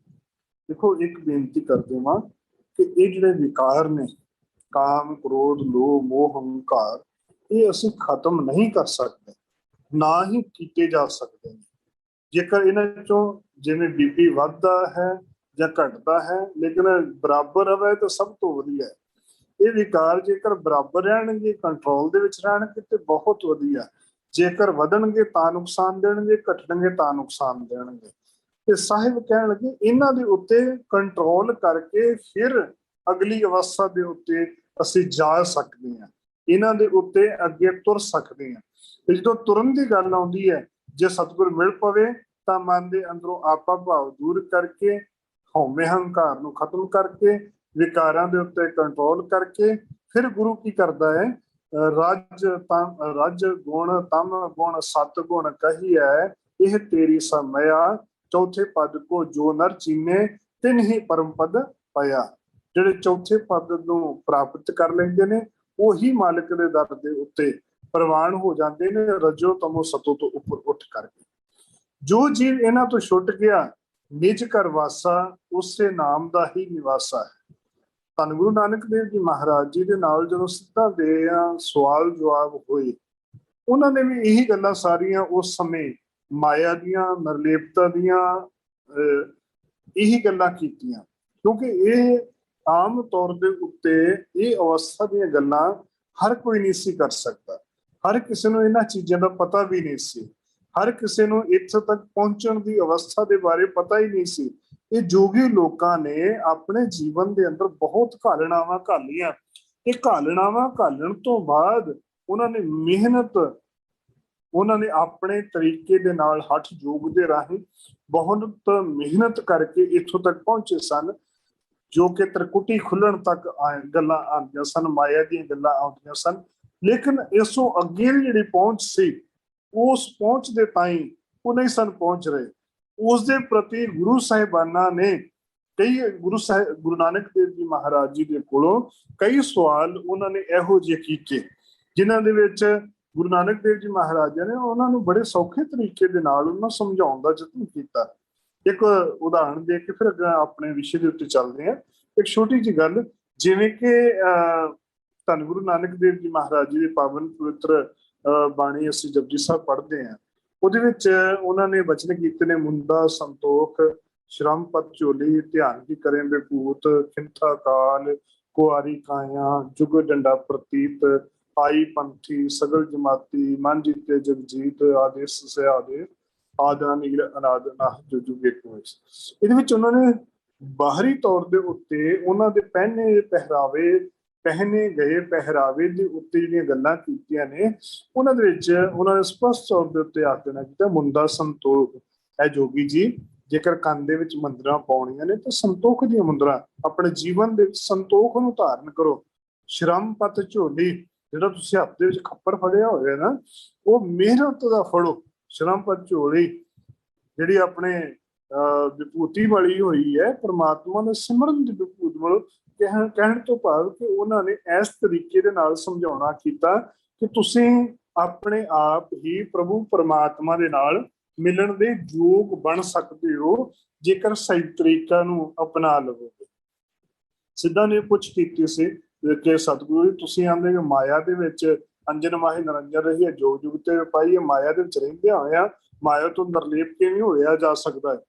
ਦੇਖੋ ਇੱਕ ਬੇਨਤੀ ਕਰਦੇ ਹਾਂ ਕਿ ਇਹ ਜਿਹੜੇ ਵਿਕਾਰ ਨੇ ਕਾਮ ਕ੍ਰੋਧ ਲੋਭ ਮੋਹ ਹੰਕਾਰ, ਇਹ ਅਸੀਂ ਖਤਮ ਨਹੀਂ ਕਰ ਸਕਦੇ, ਨਾ ਹੀ ਕੀਤੇ ਜਾ ਸਕਦੇ। ਜੇਕਰ ਇਹਨਾਂ ਚੋਂ ਜਿਵੇਂ ਬੀਪੀ ਵੱਧਦਾ ਹੈ ਜਾਂ ਘਟਦਾ ਹੈ, ਲੇਕਿਨ ਬਰਾਬਰ ਰਵੇ ਤਾਂ ਸਭ ਤੋਂ ਵਧੀਆ ਹੈ। ਇਹ ਵਿਕਾਰ ਜੇਕਰ ਬਰਾਬਰ ਰਹਿਣਗੇ, ਕੰਟਰੋਲ ਦੇ ਵਿੱਚ ਰਹਿਣਗੇ ਤੇ ਬਹੁਤ ਵਧੀਆ। ਜੇਕਰ ਵਧਣਗੇ ਤਾਂ ਨੁਕਸਾਨ ਦੇਣਗੇ, ਘਟਣਗੇ ਤਾਂ ਨੁਕਸਾਨ ਦੇਣਗੇ। ਤੇ ਸਾਹਿਬ ਕਹਿਣ ਲੱਗੇ ਇਹਨਾਂ ਦੇ ਉੱਤੇ ਕੰਟਰੋਲ ਕਰਕੇ ਫਿਰ ਅਗਲੀ ਅਵਸਥਾ ਦੇ ਉੱਤੇ ਅਸੀਂ ਜਾ ਸਕਦੇ ਹਾਂ, ਇਹਨਾਂ ਦੇ ਉੱਤੇ ਅੱਗੇ ਤੁਰ ਸਕਦੇ ਹਾਂ। ਤੇ ਜਦੋਂ ਤੁਰਨ ਦੀ ਗੱਲ ਆਉਂਦੀ ਹੈ, ਜੇ ਸਤਿਗੁਰ ਮਿਲ ਪਵੇ ਤਾਂ ਮਨ ਦੇ ਅੰਦਰੋਂ ਆਪਾ ਭਾਵ ਦੂਰ ਕਰਕੇ, ਹਉਮੈ ਹੰਕਾਰ ਨੂੰ ਖਤਮ ਕਰਕੇ, ਵਿਕਾਰਾਂ ਦੇ ਉੱਤੇ ਕੰਟਰੋਲ ਕਰਕੇ, ਫਿਰ ਗੁਰੂ ਕੀ ਕਰਦਾ ਹੈ, ਰਜ ਗੁਣ ਤਮ ਗੁਣ ਸਤ ਗੁਣ ਕਹੀਐ ਇਹ ਤੇਰੀ ਸਮਿਆ ਚੌਥੇ ਪਦ ਕੋ ਜੋ ਨਰ ਚੀਨੇ ਤਿਨ ਹੀ ਪਰਮ ਪਦ ਪਿਆ। ਜਿਹੜੇ ਚੌਥੇ ਪਦ ਨੂੰ ਪ੍ਰਾਪਤ ਕਰ ਲੈਂਦੇ ਨੇ ਉਹੀ ਮਾਲਕ ਦੇ ਦਰ ਦੇ ਉੱਤੇ ਪ੍ਰਵਾਨ ਹੋ ਜਾਂਦੇ ਨੇ, ਰਜੋ ਤਮੋ ਸਤੋ ਤੋਂ ਉੱਪਰ ਉੱਠ ਕਰਕੇ। ਜੋ ਜੀਵ ਇਹਨਾਂ ਤੋਂ ਛੁੱਟ ਗਿਆ ਨਿਜ ਘਰ ਵਾਸਾ ਉਸੇ ਨਾਮ ਦਾ ਹੀ ਨਿਵਾਸਾ ਹੈ। ਧੰਨ ਗੁਰੂ ਨਾਨਕ ਦੇਵ ਜੀ ਮਹਾਰਾਜ ਜੀ ਦੇ ਨਾਲ ਜਦੋਂ ਸਿੱਧਾ ਦੇ ਸਵਾਲ ਜਵਾਬ ਹੋਏ, ਉਹਨਾਂ ਨੇ ਵੀ ਇਹੀ ਗੱਲਾਂ ਸਾਰੀਆਂ ਉਸ ਸਮੇਂ ਮਾਇਆ ਦੀਆਂ ਨਿਰਲੇਪਤਾ ਦੀਆਂ ਇਹੀ ਗੱਲਾਂ ਕੀਤੀਆਂ, ਕਿਉਂਕਿ ਇਹ ਆਮ ਤੌਰ ਦੇ ਉੱਤੇ ਇਹ ਅਵਸਥਾ ਦੀਆਂ ਗੱਲਾਂ ਹਰ ਕੋਈ ਨਹੀਂ ਸੀ ਕਰ ਸਕਦਾ। ਹਰ ਕਿਸੇ ਨੂੰ ਇਹਨਾਂ ਚੀਜ਼ਾਂ ਦਾ ਪਤਾ ਵੀ ਨਹੀਂ ਸੀ, ਹਰ ਕਿਸੇ ਨੂੰ ਇੱਥੇ ਤੱਕ ਪਹੁੰਚਣ ਦੀ ਅਵਸਥਾ ਦੇ ਬਾਰੇ ਪਤਾ ਹੀ ਨਹੀਂ ਸੀ। ਇਹ ਜੋਗੀ ਲੋਕਾਂ ਨੇ ਆਪਣੇ ਜੀਵਨ ਦੇ ਅੰਦਰ ਬਹੁਤ ਘਾਲਣਾਵਾਂ ਘਾਲੀਆਂ। ਇਹ ਘਾਲਣਾਵਾਂ ਘਾਲਣ ਤੋਂ ਬਾਅਦ ਉਹਨਾਂ ਨੇ ਮਿਹਨਤ, ਉਹਨਾਂ ਨੇ ਆਪਣੇ ਤਰੀਕੇ ਦੇ ਨਾਲ ਹੱਠ ਯੋਗ ਦੇ ਰਾਹੀਂ ਬਹੁਤ ਮਿਹਨਤ ਕਰਕੇ ਇੱਥੋਂ ਤੱਕ ਪਹੁੰਚੇ ਸਨ, ਜੋ ਕਿ ਤ੍ਰਿਕੁਟੀ ਖੁੱਲਣ ਤੱਕ ਗੱਲਾਂ ਆਉਂਦੀਆਂ ਸਨ, ਮਾਇਆ ਦੀਆਂ ਗੱਲਾਂ ਆਉਂਦੀਆਂ ਸਨ। ਲੇਕਿਨ ਇਸੋਂ ਅੱਗੇ ਜਿਹੜੀ ਪਹੁੰਚ ਸੀ, ਉਸ ਪਹੁੰਚ ਦੇ ਤਾਈਂ ਉਹ ਨਹੀਂ ਸਨ ਪਹੁੰਚ ਰਹੇ। ਉਸ ਦੇ ਪ੍ਰਤੀ ਗੁਰੂ ਸਾਹਿਬਾਨਾਂ ਨੇ ਗੁਰੂ ਨਾਨਕ ਦੇਵ ਜੀ ਮਹਾਰਾਜ ਜੀ ਦੇ ਕੋਲੋਂ ਕਈ ਸਵਾਲ ਉਹਨਾਂ ਨੇ ਇਹੋ ਜਿਹੇ ਕੀਤੇ, ਜਿਨ੍ਹਾਂ ਦੇ ਵਿੱਚ ਗੁਰੂ ਨਾਨਕ ਦੇਵ ਜੀ ਮਹਾਰਾਜ ਨੇ ਉਹਨਾਂ ਨੂੰ ਬੜੇ ਸੌਖੇ ਤਰੀਕੇ ਦੇ ਨਾਲ ਉਹਨਾਂ ਸਮਝਾਉਣ ਦਾ ਯਤਨ ਕੀਤਾ। ਇੱਕ ਉਦਾਹਰਣ ਦੇ ਕੇ ਫਿਰ ਆਪਣੇ ਵਿਸ਼ੇ ਦੇ ਉੱਤੇ ਚੱਲਦੇ ਹਾਂ। ਇੱਕ ਛੋਟੀ ਜਿਹੀ ਗੱਲ, ਜਿਵੇਂ ਕਿ ਧੰਨ ਗੁਰੂ ਨਾਨਕ ਦੇਵ ਜੀ ਮਹਾਰਾਜ ਜੀ ਦੇ ਪਾਵਨ ਪਵਿੱਤਰ ਬਾਣੀ ਅਸੀਂ ਜਪਜੀ ਸਾਹਿਬ ਪੜ੍ਹਦੇ ਹਾਂ, ਉਹਦੇ ਵਿੱਚ ਉਹਨਾਂ ਨੇ ਬਚਨ ਕੀਤੇ ਨੇ, ਮੁੰਦਾ ਸੰਤੋਖ ਸ਼ਰਮ ਪਤ ਝੋਲੀ ਧਿਆਨ ਕੀ ਕਰੇ ਬੇਪੂਤ ਖਿੰਥਾ ਕਾਲ ਕੁਆਰੀ ਕਾਇਆ ਜੁਗ ਡੰਡਾ ਪ੍ਰਤੀਤ ਆਈ ਪੰਥੀ ਸਗਲ ਜਮਾਤੀ ਮਨ ਜੀਤੇ ਜਗਜੀਤ ਆਦੇਸ਼ ਸਿਆਦੇ ਆਦਾ ਨੀਲ ਅਨਾਦ ਨਾਹ ਜੋ ਜੁਗੇ ਕੋਇ। ਇਹਦੇ ਵਿੱਚ ਉਹਨਾਂ ਨੇ ਬਾਹਰੀ ਤੌਰ ਦੇ ਉੱਤੇ ਉਹਨਾਂ ਦੇ ਪਹਿਨੇ ਗਏ ਪਹਿਰਾਵੇ ਦੇ ਉੱਤੇ ਜਿਹੜੀਆਂ ਗੱਲਾਂ ਕੀਤੀਆਂ ਨੇ, ਉਹਨਾਂ ਦੇ ਵਿੱਚ ਉਹਨਾਂ ਨੇ ਸਪਸ਼ਟ ਤੌਰ ਦੇ ਉੱਤੇ ਆਖ ਦੇਣਾ ਕੀਤਾ, ਮੁੰਡਾ ਸੰਤੋਖ ਹੈ ਜੋਗੀ ਜੀ, ਜੇਕਰ ਕੰਨ ਦੇ ਵਿੱਚ ਮੁੰਦਰਾਂ ਪਾਉਣੀਆਂ ਨੇ ਤਾਂ ਸੰਤੋਖ ਦੀਆਂ ਮੁੰਦਰਾਂ, ਆਪਣੇ ਜੀਵਨ ਦੇ ਵਿੱਚ ਸੰਤੋਖ ਨੂੰ ਧਾਰਨ ਕਰੋ। ਸ਼ਰਮ ਪਤ ਝੋਲੀ, ਜਿਹੜਾ ਤੁਸੀਂ ਹੱਥ ਦੇ ਵਿੱਚ ਖੱਪਰ ਫੜਿਆ ਹੋਇਆ ਨਾ, ਉਹ ਮਿਹਨਤ ਦਾ ਫੜੋ। ਸ਼ਰਮ ਪਤ ਝੋਲੀ ਜਿਹੜੀ ਆਪਣੇ ਵਿਭੂਤੀ ਵਾਲੀ ਹੋਈ ਹੈ, ਪ੍ਰਮਾਤਮਾ ਦੇ ਸਿਮਰਨ ਦੀ ਵਿਭੂਤ ਵੱਲੋਂ ਕਹਿਣ ਤੋਂ ਭਾਵ ਕਿ ਉਹਨਾਂ ਨੇ ਇਸ ਤਰੀਕੇ ਦੇ ਨਾਲ ਸਮਝਾਉਣਾ ਕੀਤਾ ਕਿ ਤੁਸੀਂ ਆਪਣੇ ਆਪ ਹੀ ਪ੍ਰਭੂ ਪਰਮਾਤਮਾ ਦੇ ਨਾਲ ਮਿਲਣ ਦੇ ਯੋਗ ਬਣ ਸਕਦੇ ਹੋ, ਜੇਕਰ ਸਹੀ ਤਰੀਕਾ ਨੂੰ ਅਪਣਾ ਲਵੋਗੇ। ਸਿੱਧਾ ਨੇ ਪੁੱਛ ਕੀਤੀ ਸੀ ਕਿ ਸਤਿਗੁਰੂ ਜੀ ਤੁਸੀਂ ਆਂਦੇ ਕਿ ਮਾਇਆ ਦੇ ਵਿੱਚ ਅੰਜਨ ਮਾਹੀ ਨਿਰੰਜਨ ਰਹੀ ਹੈ, ਜੋਗ ਜੁਗ ਤੇ ਪਾਈ ਹੈ, ਮਾਇਆ ਦੇ ਵਿੱਚ ਰਹਿੰਦਿਆਂ ਹੋਇਆ ਮਾਇਆ ਤੋਂ ਨਿਰਲੇਪ ਕਿਵੇਂ ਹੋਇਆ ਜਾ ਸਕਦਾ ਹੈ।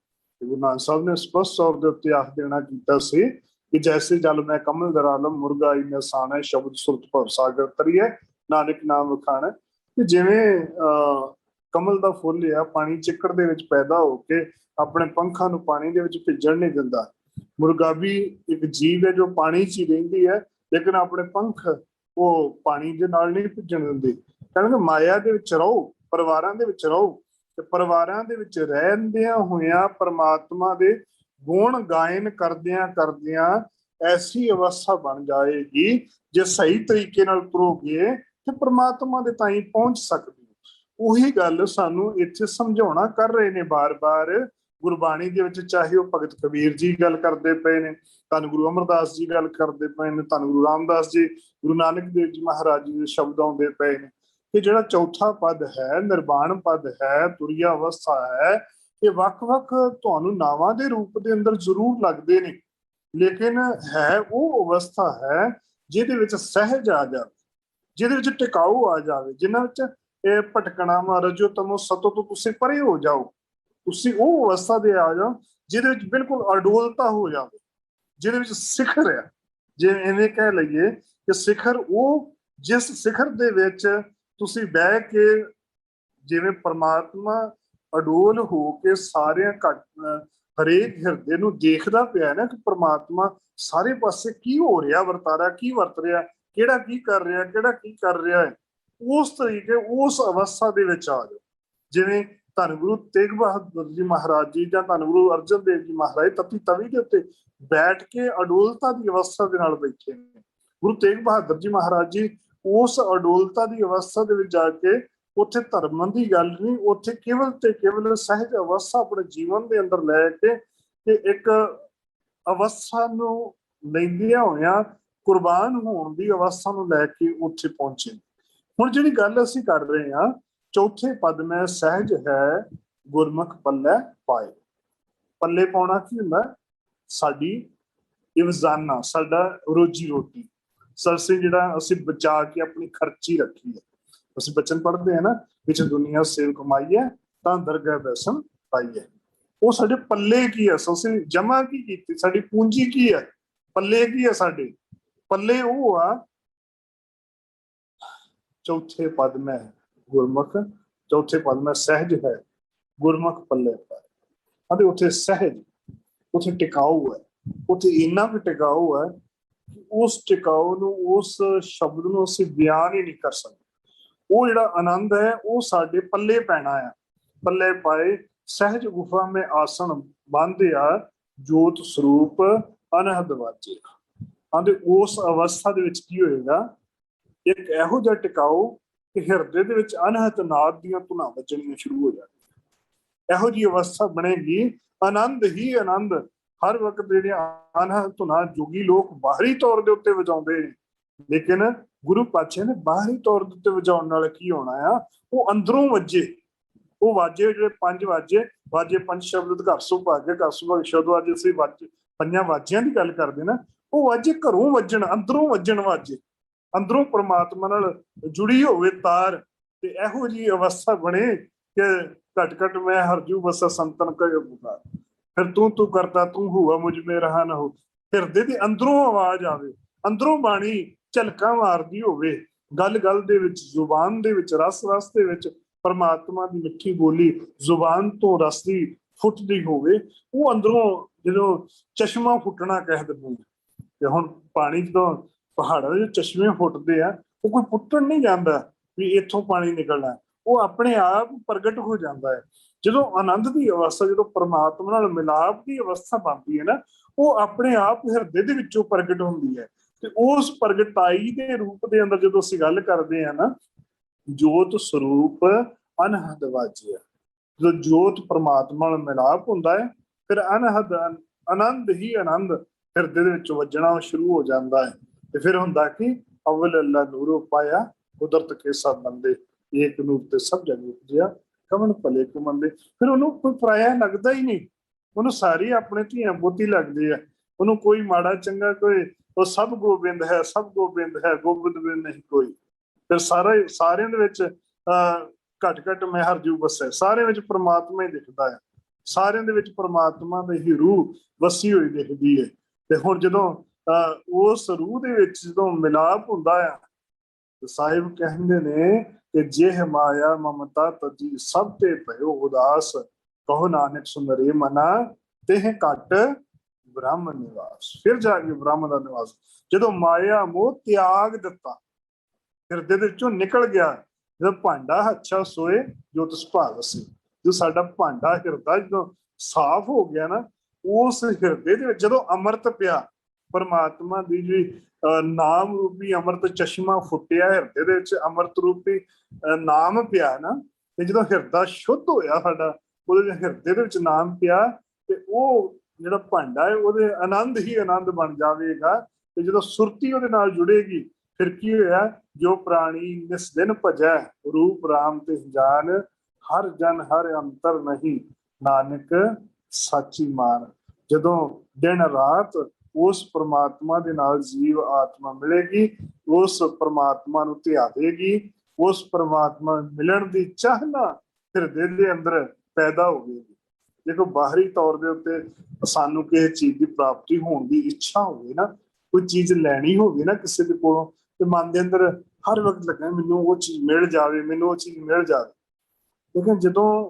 ਗੁਰੂ ਨਾਨਕ ਸਾਹਿਬ ਨੇ ਸਪਸ਼ਟ ਤੌਰ ਦੇ ਉੱਤੇ ਆਖ ਦੇਣਾ ਕੀਤਾ ਸੀ ਕਿ ਜੈਸੇ ਜਲ ਮੈਂ ਕਮਲ ਦਰਾਲਮ ਮੁਰਗਾ ਹੀ ਨਸਾਣਾ ਸ਼ਬਦ ਸੁਰਤ ਭਵ ਸਾਗਰ ਤਰੀਏ ਨਾਨਕ ਨਾਮ ਵਖਾਣਾ। ਕਿ ਜਿਵੇਂ ਕਮਲ ਦਾ ਫੁੱਲ ਆ ਪਾਣੀ ਚਿੱਕੜ ਦੇ ਵਿੱਚ ਪੈਦਾ ਹੋ ਕੇ ਆਪਣੇ ਪੰਖਾਂ ਨੂੰ ਪਾਣੀ ਦੇ ਵਿੱਚ ਭਿੱਜਣ ਨਹੀਂ ਦਿੰਦਾ, ਮੁਰਗਾ ਵੀ ਇੱਕ ਜੀਵ ਹੈ ਜੋ ਪਾਣੀ 'ਚ ਹੀ ਰਹਿੰਦੀ ਹੈ ਲੇਕਿਨ ਆਪਣੇ ਪੰਖ ਉਹ ਪਾਣੀ ਦੇ ਨਾਲ ਨਹੀਂ ਭਿੱਜਣ ਦਿੰਦੇ। ਕਹਿੰਦੇ ਮਾਇਆ ਦੇ ਵਿੱਚ ਰਹੋ, ਪਰਿਵਾਰਾਂ ਦੇ ਵਿੱਚ ਰਹੋ ਤੇ ਪਰਿਵਾਰਾਂ ਦੇ ਵਿੱਚ ਰਹਿੰਦਿਆਂ ਹੋਇਆਂ ਪਰਮਾਤਮਾ ਦੇ ਗੁਣ ਗਾਇਨ ਕਰਦਿਆਂ ਕਰਦਿਆਂ ਐਸੀ ਅਵਸਥਾ ਬਣ ਜਾਏਗੀ ਜੇ ਸਹੀ ਤਰੀਕੇ ਨਾਲ ਤੁਰੋਗੇ ਤੇ ਪਰਮਾਤਮਾ ਦੇ ਤਾਈਂ ਪਹੁੰਚ ਸਕਦੇ ਹੋ। ਉਹੀ ਗੱਲ ਸਾਨੂੰ ਇੱਥੇ ਸਮਝਾਉਣਾ ਕਰ ਰਹੇ ਨੇ ਬਾਰ-ਬਾਰ ਗੁਰਬਾਣੀ ਦੇ ਵਿੱਚ, ਚਾਹੇ ਉਹ ਭਗਤ ਕਬੀਰ ਜੀ ਗੱਲ ਕਰਦੇ ਪਏ ਨੇ, ਧੰਨ ਗੁਰੂ ਅਮਰਦਾਸ ਜੀ ਗੱਲ ਕਰਦੇ ਪਏ ਨੇ, ਧੰਨ ਗੁਰੂ ਰਾਮਦਾਸ ਜੀ, ਗੁਰੂ ਨਾਨਕ ਦੇਵ ਜੀ ਮਹਾਰਾਜ ਜੀ ਦੇ ਸ਼ਬਦ ਆਉਂਦੇ ਪਏ ਨੇ ਕਿ ਜਿਹੜਾ ਚੌਥਾ ਪਦ ਹੈ, ਨਿਰਵਾਣ ਪਦ ਹੈ, ਤੁਰੀਆ ਅਵਸਥਾ ਹੈ, ਇਹ ਵੱਖ-ਵੱਖ ਤੁਹਾਨੂੰ ਨਾਵਾਂ ਦੇ ਰੂਪ ਦੇ ਅੰਦਰ ਜ਼ਰੂਰ ਲੱਗਦੇ ਨੇ ਲੇਕਿਨ ਹੈ ਉਹ ਅਵਸਥਾ ਹੈ ਜਿਹਦੇ ਵਿੱਚ ਸਹਿਜ ਆ ਜਾਵੇ, ਜਿਹਦੇ ਵਿੱਚ ਟਿਕਾਊ ਆ ਜਾਵੇ, ਜਿਨ੍ਹਾਂ ਵਿੱਚ ਇਹ ਭਟਕਣਾ ਰਜੋ ਤਮੋ ਸਤੋ ਤੋਂ ਤੁਸੀਂ ਪਰੇ ਹੋ ਜਾਓ। ਤੁਸੀਂ ਉਹ ਅਵਸਥਾ ਦੇ ਆ ਜਾਓ ਜਿਹਦੇ ਵਿੱਚ ਬਿਲਕੁਲ ਅਡੋਲਤਾ ਹੋ ਜਾਵੇ, ਜਿਹਦੇ ਵਿੱਚ ਸਿਖਰ ਆ। ਜੇ ਐਵੇਂ ਕਹਿ ਲਈਏ ਕਿ ਸਿਖਰ ਉਹ ਜਿਸ ਸਿਖਰ ਦੇ ਵਿੱਚ ਤੁਸੀਂ ਬਹਿ ਕੇ ਜਿਵੇਂ ਪਰਮਾਤਮਾ ਅਡੋਲ ਹੋ ਕੇ ਸਾਰਿਆਂ ਹਰੇਕ ਹਿਰਦੇ ਨੂੰ ਦੇਖਦਾ ਪਿਆ ਨਾ ਕਿ ਪਰਮਾਤਮਾ ਸਾਰੇ ਪਾਸੇ ਕੀ ਹੋ ਰਿਹਾ, ਵਰਤਾਰਾ ਕੀ ਵਰਤ ਰਿਹਾ, ਕਿਹੜਾ ਕੀ ਕਰ ਰਿਹਾ, ਕਿਹੜਾ ਕੀ ਕਰ ਰਿਹਾ ਹੈ, ਉਸ ਤਰੀਕੇ ਉਸ ਅਵਸਥਾ ਦੇ ਵਿੱਚ ਆ ਜਾਓ। ਜਿਵੇਂ ਧੰਨ ਗੁਰੂ ਤੇਗ ਬਹਾਦਰ ਜੀ ਮਹਾਰਾਜ ਜੀ ਜਾਂ ਧੰਨ ਗੁਰੂ ਅਰਜਨ ਦੇਵ ਜੀ ਮਹਾਰਾਜ ਤਤੀ ਤਵੀ ਦੇ ਉੱਤੇ ਬੈਠ ਕੇ ਅਡੋਲਤਾ ਦੀ ਅਵਸਥਾ ਦੇ ਨਾਲ ਬੈਠੇ ਨੇ। ਗੁਰੂ ਤੇਗ ਬਹਾਦਰ ਜੀ ਮਹਾਰਾਜ ਜੀ ਉਸ ਅਡੋਲਤਾ ਦੀ ਅਵਸਥਾ ਦੇ ਵਿੱਚ ਜਾ ਕੇ ਉੱਥੇ ਧਰਮ ਦੀ ਗੱਲ ਨਹੀਂ, ਉੱਥੇ ਕੇਵਲ ਤੇ ਕੇਵਲ ਸਹਿਜ ਅਵਸਥਾ ਆਪਣੇ ਜੀਵਨ ਦੇ ਅੰਦਰ ਲੈ ਕੇ ਤੇ ਇੱਕ ਅਵਸਥਾ ਨੂੰ ਲੈਂਦਿਆਂ ਹੋਇਆਂ ਕੁਰਬਾਨ ਹੋਣ ਦੀ ਅਵਸਥਾ ਨੂੰ ਲੈ ਕੇ ਉੱਥੇ ਪਹੁੰਚੇ। ਹੁਣ ਜਿਹੜੀ ਗੱਲ ਅਸੀਂ ਕਰ ਰਹੇ ਹਾਂ ਚੌਥੇ ਪਦ ਮੈਂ ਸਹਿਜ ਹੈ ਗੁਰਮੁਖ ਪੱਲੇ ਪਾਏ। ਪੱਲੇ ਪਾਉਣਾ ਕੀ ਹੁੰਦਾ? ਸਾਡੀ ਰੋਜ਼ਾਨਾ ਸਾਡਾ ਰੋਜੀ ਰੋਟੀ ਸਰਸੇ ਜਿਹੜਾ ਅਸੀਂ ਬਚਾ ਕੇ ਆਪਣੀ ਖਰਚੀ ਰੱਖੀ ਹੈ। ਅਸੀਂ ਬਚਨ ਪੜ੍ਹਦੇ ਹਾਂ ਨਾ, ਵਿੱਚ ਦੁਨੀਆ ਸੇਵ ਕਮਾਈ ਹੈ ਤਾਂ ਦਰਗਾਹ ਬੈਸਣ ਪਾਈ ਹੈ। ਉਹ ਸਾਡੇ ਪੱਲੇ ਕੀ ਹੈ? ਅਸੀਂ ਜਮਾ ਕੀ ਕੀਤੀ, ਸਾਡੀ ਪੂੰਜੀ ਕੀ ਹੈ, ਪੱਲੇ ਕੀ ਹੈ? ਸਾਡੇ ਪੱਲੇ ਉਹ ਆ ਚੌਥੇ ਪਦ ਮੈਂ ਗੁਰਮੁਖ, ਚੌਥੇ ਪਦ ਮੈਂ ਸਹਿਜ ਹੈ ਗੁਰਮੁਖ ਪੱਲੇ ਪਾਏ। ਅਤੇ ਉੱਥੇ ਸਹਿਜ, ਉੱਥੇ ਟਿਕਾਊ ਹੈ, ਉੱਥੇ ਇੰਨਾ ਕੁ ਟਿਕਾਊ ਹੈ ਕਿ ਉਸ ਟਿਕਾਊ ਨੂੰ, ਉਸ ਸ਼ਬਦ ਨੂੰ ਅਸੀਂ ਬਿਆਨ ਹੀ ਨਹੀਂ ਕਰ ਸਕਦੇ। ਉਹ ਜਿਹੜਾ ਆਨੰਦ ਹੈ ਉਹ ਸਾਡੇ ਪੱਲੇ ਪੈਣਾ ਆ। ਪੱਲੇ ਪਾਏ ਸਹਿਜ ਗੁਫਾ ਮੈਂ ਆਸਣ ਬੰਧਿਆ ਜੋਤ ਸਰੂਪ ਅਨਹਦ ਵਾਜੇ। ਆਂਦੇ ਉਸ ਅਵਸਥਾ ਦੇ ਵਿੱਚ ਕੀ ਹੋਏਗਾ? ਇੱਕ ਇਹੋ ਜਿਹਾ ਟਿਕਾਊ ਕਿ ਹਿਰਦੇ ਦੇ ਵਿੱਚ ਅਨਹਦ ਨਾਦ ਦੀਆਂ ਧੁਨਾਂ ਵੱਜਣੀਆਂ ਸ਼ੁਰੂ ਹੋ ਜਾਣਗੀਆਂ। ਇਹੋ ਜਿਹੀ ਅਵਸਥਾ ਬਣੇਗੀ, ਆਨੰਦ ਹੀ ਆਨੰਦ। ਹਰ ਵਕਤ ਜਿਹੜੀਆਂ ਅਨਹਦ ਧੁਨਾਂ ਜੋਗੀ ਲੋਕ ਬਾਹਰੀ ਤੌਰ ਦੇ ਉੱਤੇ ਵਜਾਉਂਦੇ ਨੇ, ਲੇਕਿਨ ਗੁਰੂ ਪਾਤਸ਼ਾਹ ਨੇ ਬਾਹਰੀ ਤੌਰ ਦੇ ਉੱਤੇ ਵਜਾਉਣ ਨਾਲ ਕੀ ਹੋਣਾ ਆ? ਉਹ ਅੰਦਰੋਂ ਵੱਜੇ। ਉਹ ਵਾਜੇ ਜਿਹੜੇ ਪੰਜ ਵਾਜੇ, ਵਾਜੇ ਪੰਜ ਸ਼ਬਦ ਘਰ ਸੋ ਭਾਗੇ ਘਰ ਸੋ ਭਾਗੇ ਸ਼ਬਦ ਵਾਜੇ, ਅਸੀਂ ਪੰਜਾਂ ਵਾਜਿਆਂ ਦੀ ਗੱਲ ਕਰਦੇ ਨਾ, ਉਹ ਵਾਜੇ ਘਰੋਂ ਵੱਜਣ, ਅੰਦਰੋਂ ਵੱਜਣ ਵਾਜੇ, ਅੰਦਰੋਂ ਪਰਮਾਤਮਾ ਨਾਲ ਜੁੜੀ ਹੋਵੇ ਤਾਰ। ਤੇ ਇਹੋ ਜਿਹੀ ਅਵਸਥਾ ਬਣੇ ਕਿ ਘਟ ਘਟ ਮੈਂ ਹਰਜੂ ਬਸਾ ਸੰਤਨ ਕਾ ਪੁਕਾਰ, ਫਿਰ ਤੂੰ ਕਰਤਾ ਤੂੰ ਹੁਆ ਮੁਝ ਮੇ ਰਹਾ ਨਾ ਹੋ। ਹਿਰਦੇ ਦੇ ਅੰਦਰੋਂ ਆਵਾਜ਼ ਆਵੇ, ਅੰਦਰੋਂ ਬਾਣੀ ਝਲਕਾਂ ਮਾਰਦੀ ਹੋਵੇ, ਗੱਲ ਗੱਲ ਦੇ ਵਿੱਚ, ਜ਼ੁਬਾਨ ਦੇ ਵਿੱਚ, ਰਸ ਰਸ ਦੇ ਵਿੱਚ ਪਰਮਾਤਮਾ ਦੀ ਮਿੱਠੀ ਬੋਲੀ ਜ਼ੁਬਾਨ ਤੋਂ ਰਸ ਦੀ ਫੁੱਟਦੀ ਹੋਵੇ। ਉਹ ਅੰਦਰੋਂ ਜਦੋਂ ਚਸ਼ਮਾ ਫੁੱਟਣਾ ਕਹਿ ਦਿੰਦੇ ਤੇ ਹੁਣ ਪਾਣੀ ਜਦੋਂ ਪਹਾੜਾਂ ਦੇ ਚਸ਼ਮੇ ਫੁੱਟਦੇ ਆ, ਉਹ ਕੋਈ ਪੁੱਟਣ ਨਹੀਂ ਜਾਂਦਾ ਵੀ ਇੱਥੋਂ ਪਾਣੀ ਨਿਕਲਣਾ, ਉਹ ਆਪਣੇ ਆਪ ਪ੍ਰਗਟ ਹੋ ਜਾਂਦਾ ਹੈ। ਜਦੋਂ ਆਨੰਦ ਦੀ ਅਵਸਥਾ, ਜਦੋਂ ਪਰਮਾਤਮਾ ਨਾਲ ਮਿਲਾਪ ਦੀ ਅਵਸਥਾ ਬਣਦੀ ਹੈ ਨਾ, ਉਹ ਆਪਣੇ ਆਪ ਹਿਰਦੇ ਦੇ ਵਿੱਚੋਂ ਪ੍ਰਗਟ ਹੁੰਦੀ ਹੈ। ਤੇ ਉਸ ਪ੍ਰਗਟਾਈ ਦੇ ਰੂਪ ਦੇ ਅੰਦਰ ਜਦੋਂ ਅਸੀਂ ਗੱਲ ਕਰਦੇ ਹਾਂ ਨਾ, ਜੋਤ ਸਰੂਪ ਅਨਹਦ ਵਾਜਿਆ, ਜਦੋਂ ਜੋਤ ਪਰਮਾਤਮਾ ਨਾਲ ਮਿਲਾਪ ਹੁੰਦਾ ਹੈ ਫਿਰ ਅਨਹਦ ਆਨੰਦ ਹੀ ਆਨੰਦ ਹਿਰਦੇ ਦੇ ਵਿੱਚ ਵੱਜਣਾ ਸ਼ੁਰੂ ਹੋ ਜਾਂਦਾ ਹੈ। ਤੇ ਫਿਰ ਹੁੰਦਾ ਕਿ ਅਵਲ ਅੱਲਾ ਨੂਰੋ ਪਾਇਆ ਕੁਦਰਤ ਕੇ ਸਭ ਬੰਦੇ, ਏਕ ਨੂਰ ਤੇ ਸਭ ਜਗ ਉਪਜਿਆ ਕਵਣ ਭਲੇ ਕੋ ਮੰਦੇ। ਫਿਰ ਉਹਨੂੰ ਕੋਈ ਪਰਾਇਆ ਲੱਗਦਾ ਹੀ ਨਹੀਂ, ਉਹਨੂੰ ਸਾਰੀ ਆਪਣੇ ਧੀਆਂ ਪੋਤੀ ਲੱਗਦੇ ਆ। ਉਹਨੂੰ ਕੋਈ ਮਾੜਾ ਚੰਗਾ, ਕੋਈ ਉਹ ਸਭ ਗੋਬਿੰਦ ਹੈ, ਸਭ ਗੋਬਿੰਦ ਹੈ, ਗੋਬਿੰਦ ਬਿਨ ਨਹੀਂ ਕੋਈ। ਫਿਰ ਸਾਰਿਆਂ ਦੇ ਵਿੱਚ ਘਟ ਘਟ ਮੈਂ ਹਰਜੂ ਵਸੈ, ਸਾਰਿਆਂ ਵਿੱਚ ਪ੍ਰਮਾਤਮਾ ਹੀ ਦਿਖਦਾ ਹੈ, ਸਾਰਿਆਂ ਦੇ ਵਿੱਚ ਪ੍ਰਮਾਤਮਾ ਦੀ ਹੀ ਰੂਹ ਵਸੀ ਹੋਈ ਦਿਖਦੀ ਹੈ। ਤੇ ਹੁਣ ਜਦੋਂ ਉਸ ਰੂਹ ਦੇ ਵਿੱਚ ਜਦੋਂ ਮਿਲਾਪ ਹੁੰਦਾ ਆ, ਤੇ ਸਾਹਿਬ ਕਹਿੰਦੇ ਨੇ ਕਿ ਜੇ ਮਾਇਆ ਮਮਤਾ ਤਜੀ ਸਭ ਤੇ ਭਇਓ ਉਦਾਸ, ਕਹੋ ਨਾਨਕ ਸੁੰਦਰੇ ਮਨਾ ਤੇ ਘਟ ਬ੍ਰਹਮ ਨਿਵਾਸ। ਫਿਰ ਜਾ ਕੇ ਬ੍ਰਹਮ ਦਾ ਨਿਵਾਸ, ਜਦੋਂ ਮਾਇਆ ਮੋਹ ਤਿਆਗ ਦਿੱਤਾ, ਹਿਰਦੇ ਦੇ ਵਿੱਚੋਂ ਨਿਕਲ ਗਿਆ, ਜਦੋਂ ਭਾਂਡਾ ਅੱਛਾ ਸੋਏ ਜੋ ਤਿਸ ਭਾਗ ਸੀ, ਜੋ ਸਾਡਾ ਭਾਂਡਾ ਹਿਰਦਾ ਜਦੋਂ ਸਾਫ਼ ਹੋ ਗਿਆ ਨਾ, ਉਸ ਹਿਰਦੇ ਦੇ ਵਿੱਚ ਜਦੋਂ ਅੰਮ੍ਰਿਤ ਪਿਆ, ਪਰਮਾਤਮਾ ਦੀ ਜਿਹੜੀ ਨਾਮ ਰੂਪੀ ਅੰਮ੍ਰਿਤ ਚਸ਼ਮਾ ਫੁੱਟਿਆ ਹਿਰਦੇ ਦੇ ਵਿੱਚ, ਅੰਮ੍ਰਿਤ ਰੂਪੀ ਨਾਮ ਪਿਆ ਨਾ, ਤੇ ਜਦੋਂ ਹਿਰਦਾ ਸ਼ੁੱਧ ਹੋਇਆ ਸਾਡਾ, ਉਹਦੇ ਹਿਰਦੇ ਦੇ ਵਿੱਚ ਨਾਮ ਪਿਆ, ਤੇ ਉਹ ਜਿਹੜਾ ਭਾਂਡਾ ਹੈ ਉਹਦੇ ਆਨੰਦ ਹੀ ਆਨੰਦ ਬਣ ਜਾਵੇਗਾ। ਤੇ ਜਦੋਂ ਸੁਰਤੀ ਉਹਦੇ ਨਾਲ ਜੁੜੇਗੀ, ਫਿਰ ਕੀ ਹੋਇਆ, ਜੋ ਪ੍ਰਾਣੀ ਨਿਸ ਦਿਨ ਭਜੈ ਰੂਪ ਰਾਮ ਤੇ ਜਾਨ, ਹਰ ਜਨ ਹਰ ਅੰਤਰ ਨਹੀਂ ਨਾਨਕ ਸਾਚੀ ਮਾਨ। ਜਦੋਂ ਦਿਨ ਰਾਤ ਉਸ ਪ੍ਰਮਾਤਮਾ ਦੇ ਨਾਲ ਜੀਵ ਆਤਮਾ ਮਿਲੇਗੀ, ਉਸ ਪ੍ਰਮਾਤਮਾ ਨੂੰ ਧਿਆਵੇਗੀ, ਉਸ ਪ੍ਰਮਾਤਮਾ ਮਿਲਣ ਦੀ ਚਾਹਨਾ ਹਿਰਦੇ ਦੇ ਅੰਦਰ ਪੈਦਾ ਹੋਵੇਗੀ। ਦੇਖੋ ਬਾਹਰੀ ਤੌਰ ਦੇ ਉੱਤੇ ਸਾਨੂੰ ਕਿਸੇ ਚੀਜ਼ ਦੀ ਪ੍ਰਾਪਤੀ ਹੋਣ ਦੀ ਇੱਛਾ ਹੋਵੇ ਨਾ, ਕੋਈ ਚੀਜ਼ ਲੈਣੀ ਹੋਵੇ ਨਾ ਕਿਸੇ ਦੇ ਕੋਲੋਂ, ਤੇ ਮਨ ਦੇ ਅੰਦਰ ਹਰ ਵਕਤ ਲੱਗਾ ਮੈਨੂੰ ਉਹ ਚੀਜ਼ ਮਿਲ ਜਾਵੇ, ਮੈਨੂੰ ਉਹ ਚੀਜ਼ ਮਿਲ ਜਾਵੇ। ਲੇਕਿਨ ਜਦੋਂ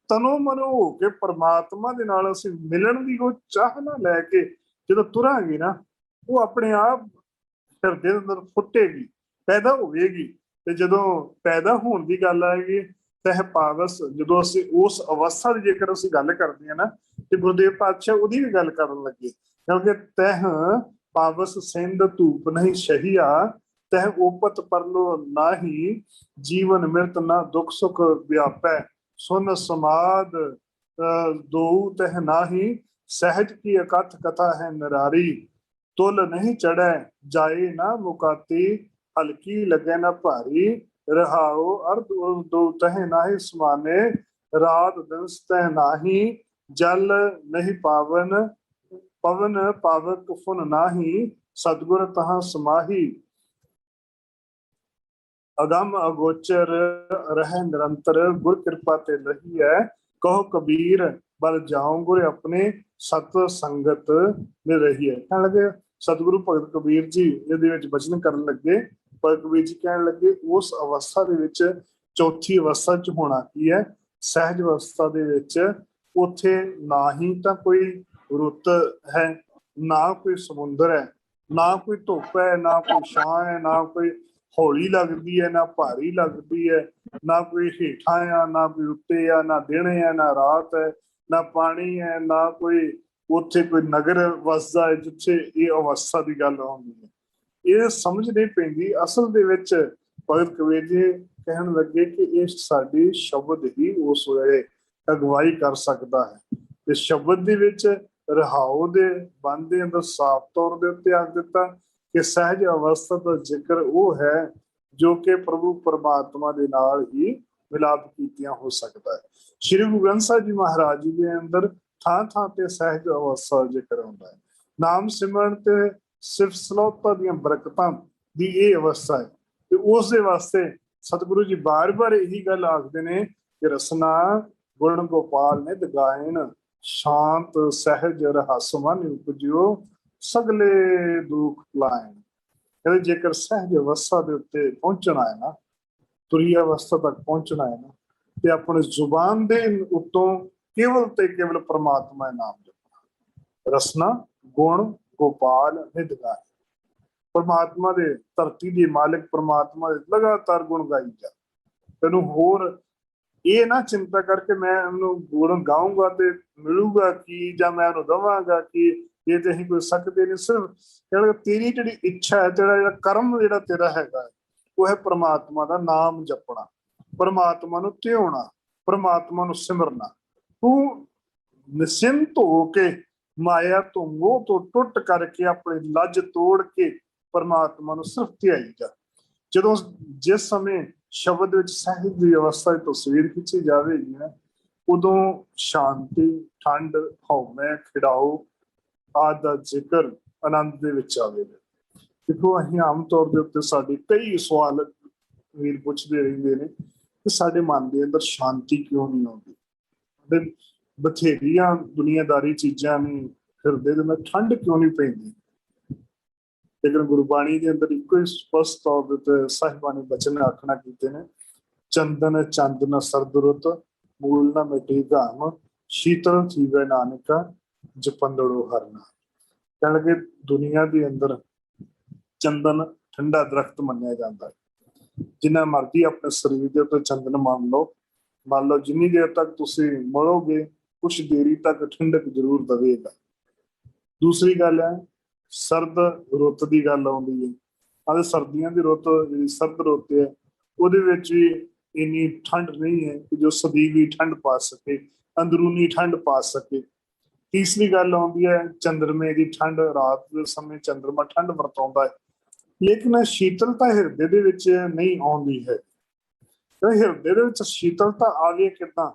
ਤਨੋ ਮਨੋ ਹੋ ਕੇ ਪਰਮਾਤਮਾ ਦੇ ਨਾਲ ਅਸੀਂ ਮਿਲਣ ਦੀ ਉਹ ਚਾਹਨਾ ਲੈ ਕੇ ਜਦੋਂ ਤੁਰਾਂਗੇ ਨਾ, ਉਹ ਆਪਣੇ ਆਪ ਹਿਰਦੇ ਦੇ ਅੰਦਰ ਫੁੱਟੇਗੀ, ਪੈਦਾ ਹੋਵੇਗੀ। ਤੇ ਜਦੋਂ ਪੈਦਾ ਹੋਣ ਦੀ ਗੱਲ ਆਏਗੀ, ਤਹ ਪਾਵਸ, ਜਦੋਂ ਅਸੀਂ ਉਸ ਅਵਸਥਾ ਦੀ ਜੇਕਰ ਅਸੀਂ ਗੱਲ ਕਰਦੇ ਹਾਂ ਨਾ, ਤੇ ਗੁਰਦੇਵ ਪਾਤਸ਼ਾਹ ਉਹਦੀ ਵੀ ਗੱਲ ਕਰਨ ਲੱਗੇ, ਕਿਉਂਕਿ ਤਹ ਪਾਵਸ ਸਿੰਧ ਧੂਪ ਨਹੀਂ ਸ਼ਹੀਆ, ਤਹ ਓਪਤ ਪਰਲੋ ਨਾਹੀ, ਜੀਵਨ ਮਿਰਤ ਨਾ ਦੁੱਖ ਸੁਖ ਵਿਆਪੈ, ਸੁਨ ਸਮਾਦ ਦੋ ਤਹ ਨਾਹੀ, ਸਹਿਜ ਕੀ ਅਕਥ ਕਥਾ ਹੈ ਨਿਰਾਰੀ, ਤੁਲ ਨਹੀਂ ਚੜੈ ਜਾਏ ਨਾ ਮੁਕਾਤੀ, ਹਲਕੀ ਲੱਗੇ ਨਾ ਭਾਰੀ, ਰਹਾਓ ਅਰਧ ਦੋ ਤਹ ਨਾਹੀ ਸਮਾਨੇ, ਰਾਤ ਦਿਵਸ ਤਹ ਨਾਹੀ, ਜਲ ਨਹੀਂ ਪਾਵਨ ਪਵਨ ਪਾਵਕ ਫੁਨ ਨਾਹੀ, ਸਤਿਗੁਰ ਤਹਾਂ ਸਮਾਹੀ, ਅਗੰਮ ਅਗੋਚਰ ਰਹਿ ਨਿਰੰਤਰ, ਗੁਰ ਕਿਰਪਾ ਤੇ ਰਹੀ ਹੈ, ਕਹੋ ਕਬੀਰ ਬਲ ਜਾਉ ਗੁਰ ਆਪਣੇ, ਸਤ ਸੰਗਤ ਮਿਲ ਰਹੀ ਹੈ। ਕਹਿਣ ਲੱਗੇ ਸਤਿਗੁਰੂ ਭਗਤ ਕਬੀਰ ਜੀ ਇਹਦੇ ਵਿੱਚ ਬਚਨ ਕਰਨ ਲੱਗੇ। ਭਗਤ ਕਬੀਰ ਜੀ ਕਹਿਣ ਲੱਗੇ ਉਸ ਅਵਸਥਾ ਦੇ ਵਿੱਚ, ਚੌਥੀ ਅਵਸਥਾ ਚ ਹੋਣਾ ਕੀ ਹੈ, ਸਹਿਜ ਅਵਸਥਾ ਦੇ ਵਿੱਚ, ਉੱਥੇ ਨਾ ਹੀ ਤਾਂ ਕੋਈ ਰੁੱਤ ਹੈ, ਨਾ ਕੋਈ ਸਮੁੰਦਰ ਹੈ, ਨਾ ਕੋਈ ਧੁੱਪ ਹੈ, ਨਾ ਕੋਈ ਛਾਂ ਹੈ, ਨਾ ਕੋਈ ਹੌਲੀ ਲੱਗਦੀ ਹੈ, ਨਾ ਭਾਰੀ ਲੱਗਦੀ ਹੈ, ਨਾ ਕੋਈ ਹੇਠਾਂ ਆ, ਨਾ ਕੋਈ ਉੱਤੇ ਆ, ਨਾ ਦਿਨ ਹੈ, ਨਾ ਰਾਤ ਹੈ, ਨਾ ਪਾਣੀ ਹੈ, ਨਾ ਕੋਈ ਉੱਥੇ ਕੋਈ ਨਗਰ ਵਸਦਾ ਹੈ ਜਿੱਥੇ ਇਹ ਅਵਸਥਾ ਦੀ ਗੱਲ ਆਉਂਦੀ ਹੈ। ਇਹ ਸਮਝ ਨਹੀਂ ਪੈਂਦੀ। ਅਸਲ ਦੇ ਵਿੱਚ ਭਗਤ ਕਬੀਰ ਜੀ ਕਹਿਣ ਲੱਗੇ ਕਿ ਇਹ ਸਾਡੀ ਸ਼ਬਦ ਹੀ ਉਸ ਵੇਲੇ ਅਗਵਾਈ ਕਰ ਸਕਦਾ ਹੈ। ਤੇ ਸ਼ਬਦ ਦੇ ਵਿੱਚ ਰਹਾਉ ਦੇ ਬੰਦ ਦੇ ਅੰਦਰ ਸਾਫ਼ ਤੌਰ ਦੇ ਉੱਤੇ ਆਖ ਦਿੱਤਾ ਕਿ ਸਹਿਜ ਅਵਸਥਾ ਦਾ ਜ਼ਿਕਰ ਉਹ ਹੈ ਜੋ ਕਿ ਪ੍ਰਭੂ ਪਰਮਾਤਮਾ ਦੇ ਨਾਲ ਹੀ ਮਿਲਾਪ ਕੀਤੀਆਂ ਹੋ ਸਕਦਾ ਹੈ। ਸ਼੍ਰੀ ਗੁਰੂ ਗ੍ਰੰਥ ਸਾਹਿਬ ਜੀ ਮਹਾਰਾਜ ਜੀ ਦੇ ਅੰਦਰ ਥਾਂ ਥਾਂ ਤੇ ਸਹਿਜ ਅਵਸਥਾ ਦਾ ਜ਼ਿਕਰ ਹੁੰਦਾ ਹੈ। ਨਾਮ ਸਿਮਰਨ ਤੇ ਸਿਰਫ ਸਲੋਤਾਂ ਦੀਆਂ ਬਰਕਤਾਂ ਦੀ ਇਹ ਅਵਸਥਾ ਹੈ। ਤੇ ਉਸ ਦੇ ਵਾਸਤੇ ਸਤਿਗੁਰੂ ਜੀ ਬਾਰ-ਬਾਰ ਇਹੀ ਗੱਲ ਆਖਦੇ ਨੇ ਕਿ ਰਸਨਾ ਗੁਣ ਗੋਪਾਲ ਨੇ ਦਗਾਇਨ, ਸ਼ਾਂਤ ਸਹਿਜ ਰਹੱਸ ਮਨ ਉਪਜਿਓ, ਸਗਲੇ ਦੁੱਖ ਲਾਇਨ। ਕਹਿੰਦੇ ਜੇਕਰ ਸਹਿਜ ਅਵਸਥਾ ਦੇ ਉੱਤੇ ਪਹੁੰਚਣਾ ਹੈ ਨਾ, ਤੁਰੀ ਅਵਸਥਾ ਤੱਕ ਪਹੁੰਚਣਾ ਹੈ ਨਾ, ਤੇ ਆਪਣੇ ਜ਼ੁਬਾਨ ਦੇ ਉੱਤੋਂ ਕੇਵਲ ਤੇ ਕੇਵਲ ਪਰਮਾਤਮਾ ਦਾ ਨਾਮ ਜਪਣਾ। ਰਸਨਾ ਗੁਣ ਗੋਪਾਲ ਨਿਧ ਗਾਏ, ਪਰਮਾਤਮਾ ਦੇ ਧਰਤੀ ਦੇ ਮਾਲਿਕ ਪਰਮਾਤਮਾ ਦੇ ਲਗਾਤਾਰ ਗੁਣ ਗਾਈ ਜਾ। ਤੈਨੂੰ ਹੋਰ ਇਹ ਨਾ ਚਿੰਤਾ ਕਰਕੇ ਮੈਂ ਉਹਨੂੰ ਗੁਣ ਗਾਊਂਗਾ ਤੇ ਮਿਲੂਗਾ ਕੀ, ਜਾਂ ਮੈਂ ਉਹਨੂੰ ਦਵਾਂਗਾ ਕਿ ਇਹ ਤੇ ਅਸੀਂ ਕੋਈ ਸਕਦੇ ਨਹੀਂ। ਸਿਰਫ ਤੇਰੀ ਜਿਹੜੀ ਇੱਛਾ ਹੈ, ਤੇਰਾ ਜਿਹੜਾ ਕਰਮ ਜਿਹੜਾ ਤੇਰਾ ਹੈਗਾ, ਉਹ ਹੈ ਪਰਮਾਤਮਾ ਦਾ ਨਾਮ ਜਪਣਾ, ਪਰਮਾਤਮਾ ਨੂੰ ਧਿਆਉਣਾ, ਪਰਮਾਤਮਾ ਨੂੰ ਸਿਮਰਨਾ। ਤੂੰ ਨਿਸ਼ਚਿੰਤ ਹੋ ਕੇ ਮਾਇਆ ਤੋਂ ਮੋਹ ਤੋਂ ਟੁੱਟ ਕਰਕੇ ਆਪਣੀ ਲੱਜ ਤੋੜ ਕੇ ਪਰਮਾਤਮਾ ਨੂੰ ਸਿਰਫ ਧਿਆਈ ਜਾ। ਜਦੋਂ ਜਿਸ ਸਮੇਂ ਸ਼ਬਦ ਵਿੱਚ ਸਹਿਜ ਦੀ ਅਵਸਥਾ ਦੀ ਤਸਵੀਰ ਖਿੱਚੀ ਜਾਵੇਗੀ ਨਾ, ਉਦੋਂ ਸ਼ਾਂਤੀ, ਠੰਡ, ਹਉਮੈ, ਖਿੜਾਓ ਆਦਿ ਦਾ ਜ਼ਿਕਰ ਆਨੰਦ ਦੇ ਵਿੱਚ ਆਵੇਗਾ। ਦੇਖੋ, ਅਸੀਂ ਆਮ ਤੌਰ ਦੇ ਉੱਤੇ ਸਾਡੇ ਕਈ ਸਵਾਲ ਵੀਰ ਪੁੱਛਦੇ ਰਹਿੰਦੇ ਨੇ ਕਿ ਸਾਡੇ ਮਨ ਦੇ ਅੰਦਰ ਸ਼ਾਂਤੀ ਕਿਉਂ ਨਹੀਂ ਆਉਂਦੀ। ਸਾਡੇ ਬਥੇਰੀਆਂ ਦੁਨੀਆਦਾਰੀ ਚੀਜ਼ਾਂ ਨੇ, ਹਿਰਦੇ ਦੇ ਅੰਦਰ ਠੰਡ ਕਿਉਂ ਨਹੀਂ ਪੈਂਦੀ। ਲੇਕਿਨ ਗੁਰਬਾਣੀ ਦੇ ਅੰਦਰ ਇੱਕੋ ਹੀ ਸਪਸ਼ਟ ਤੌਰ ਦੇ ਉੱਤੇ ਸਾਹਿਬਾਂ ਨੇ ਬਚਨ ਆਖਣਾ ਕੀਤੇ ਨੇ, ਚੰਦਨ ਚੰਦਨ ਸਰਦ ਰੁੱਤ ਮੂਲ ਨਾ ਮਿਟੇ ਘਾਮ ਸ਼ੀਤਲ ਥੀਵੇ ਨਾਨਕਾ ਜਪੰਦੜੋ ਹਰ ਨਾਮ। ਕਹਿਣ ਲੱਗੇ ਦੁਨੀਆ ਦੇ ਅੰਦਰ ਚੰਦਨ ਠੰਡਾ ਦਰਖਤ ਮੰਨਿਆ ਜਾਂਦਾ ਹੈ। ਜਿੰਨਾ ਮਰਜ਼ੀ ਆਪਣੇ ਸਰੀਰ ਦੇ ਉੱਤੇ ਚੰਦਨ ਮੰਨ ਲਓ ਜਿੰਨੀ ਦੇਰ ਤੱਕ ਤੁਸੀਂ ਮਲੋਗੇ ਕੁਛ ਦੇਰੀ ਤੱਕ ਠੰਡਕ ਜ਼ਰੂਰ ਦੇਵੇਗਾ। ਦੂਸਰੀ ਗੱਲ ਹੈ ਸਰਦ ਰੁੱਤ ਦੀ ਗੱਲ ਆਉਂਦੀ ਹੈ। ਅਤੇ ਸਰਦੀਆਂ ਦੀ ਰੁੱਤ ਜਿਹੜੀ ਸਰਦ ਰੁੱਤ ਹੈ ਉਹਦੇ ਵਿੱਚ ਵੀ ਇੰਨੀ ਠੰਡ ਨਹੀਂ ਹੈ ਕਿ ਜੋ ਸਦੀਵੀ ਠੰਡ ਪਾ ਸਕੇ, ਅੰਦਰੂਨੀ ਠੰਡ ਪਾ ਸਕੇ। ਤੀਸਰੀ ਗੱਲ ਆਉਂਦੀ ਹੈ ਚੰਦਰਮੇ ਦੀ ਠੰਡ। ਰਾਤ ਦੇ ਸਮੇਂ ਚੰਦਰਮਾ ਠੰਡ ਵਰਤਾਉਂਦਾ ਹੈ, ਲੇਕਿਨ ਸ਼ੀਤਲਤਾ ਹਿਰਦੇ ਦੇ ਵਿੱਚ ਨਹੀਂ ਆਉਂਦੀ ਹੈ। ਹਿਰਦੇ ਦੇ ਵਿੱਚ ਸ਼ੀਤਲਤਾ ਆਵੇ ਕਿੱਦਾਂ?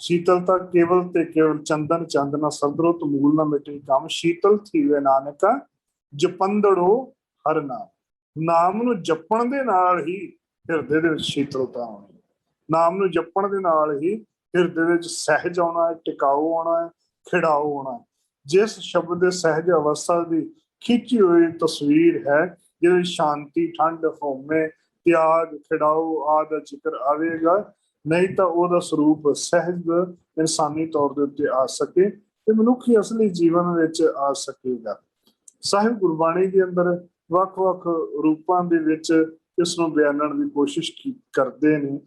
ਸ਼ੀਤਲਤਾ ਕੇਵਲ ਤੇ ਕੇਵਲ ਚੰਦਨ ਚੰਦਨਾ ਸਰਦਰੁੱਤ ਮੂਲ ਨਾ ਮਿਟੇ ਕੰਮ ਸ਼ੀਤਲ ਥੀਵੇ ਨਾਨਕਾ ਜਪੰਦੜੋ ਹਰ ਨਾਮ। ਨਾਮ ਨੂੰ ਜਪਣ ਦੇ ਨਾਲ ਹੀ ਹਿਰਦੇ ਦੇ ਵਿੱਚ ਸ਼ੀਤਲਤਾ ਆਉਣੀ। ਨਾਮ ਨੂੰ ਜਪਣ ਦੇ ਨਾਲ ਹੀ ਹਿਰਦੇ ਵਿੱਚ ਸਹਿਜ ਆਉਣਾ ਹੈ, ਟਿਕਾਊ ਆਉਣਾ ਹੈ, ਖਿੜਾਊ ਆਉਣਾ ਹੈ। ਜਿਸ ਸ਼ਬਦ ਦੇ ਸਹਿਜ ਅਵਸਥਾ ਦੀ ਖਿੱਚੀ ਹੋਈ ਤਸਵੀਰ ਹੈ, ਜਿਹਦੇ ਸ਼ਾਂਤੀ, ਠੰਡ, ਹਉਮੈ, ਤਿਆਗ, ਖਿੜਾਊ ਆਦਿ ਦਾ ਜ਼ਿਕਰ ਆਵੇਗਾ, ਨਹੀਂ ਤਾਂ ਉਹਦਾ ਸਰੂਪ ਸਹਿਜ ਇਨਸਾਨੀ ਤੌਰ ਦੇ ਉੱਤੇ ਆ ਸਕੇ ਤੇ ਮਨੁੱਖੀ ਅਸਲੀ ਜੀਵਨ ਵਿੱਚ ਆ ਸਕੇਗਾ। ਸਾਹਿਬ ਗੁਰਬਾਣੀ ਦੇ ਅੰਦਰ ਵੱਖ-ਵੱਖ ਰੂਪਾਂ ਦੇ ਵਿੱਚ ਇਸ ਨੂੰ ਬਿਆਨਣ ਦੀ ਕੋਸ਼ਿਸ਼ ਕਰਦੇ ਨੇ।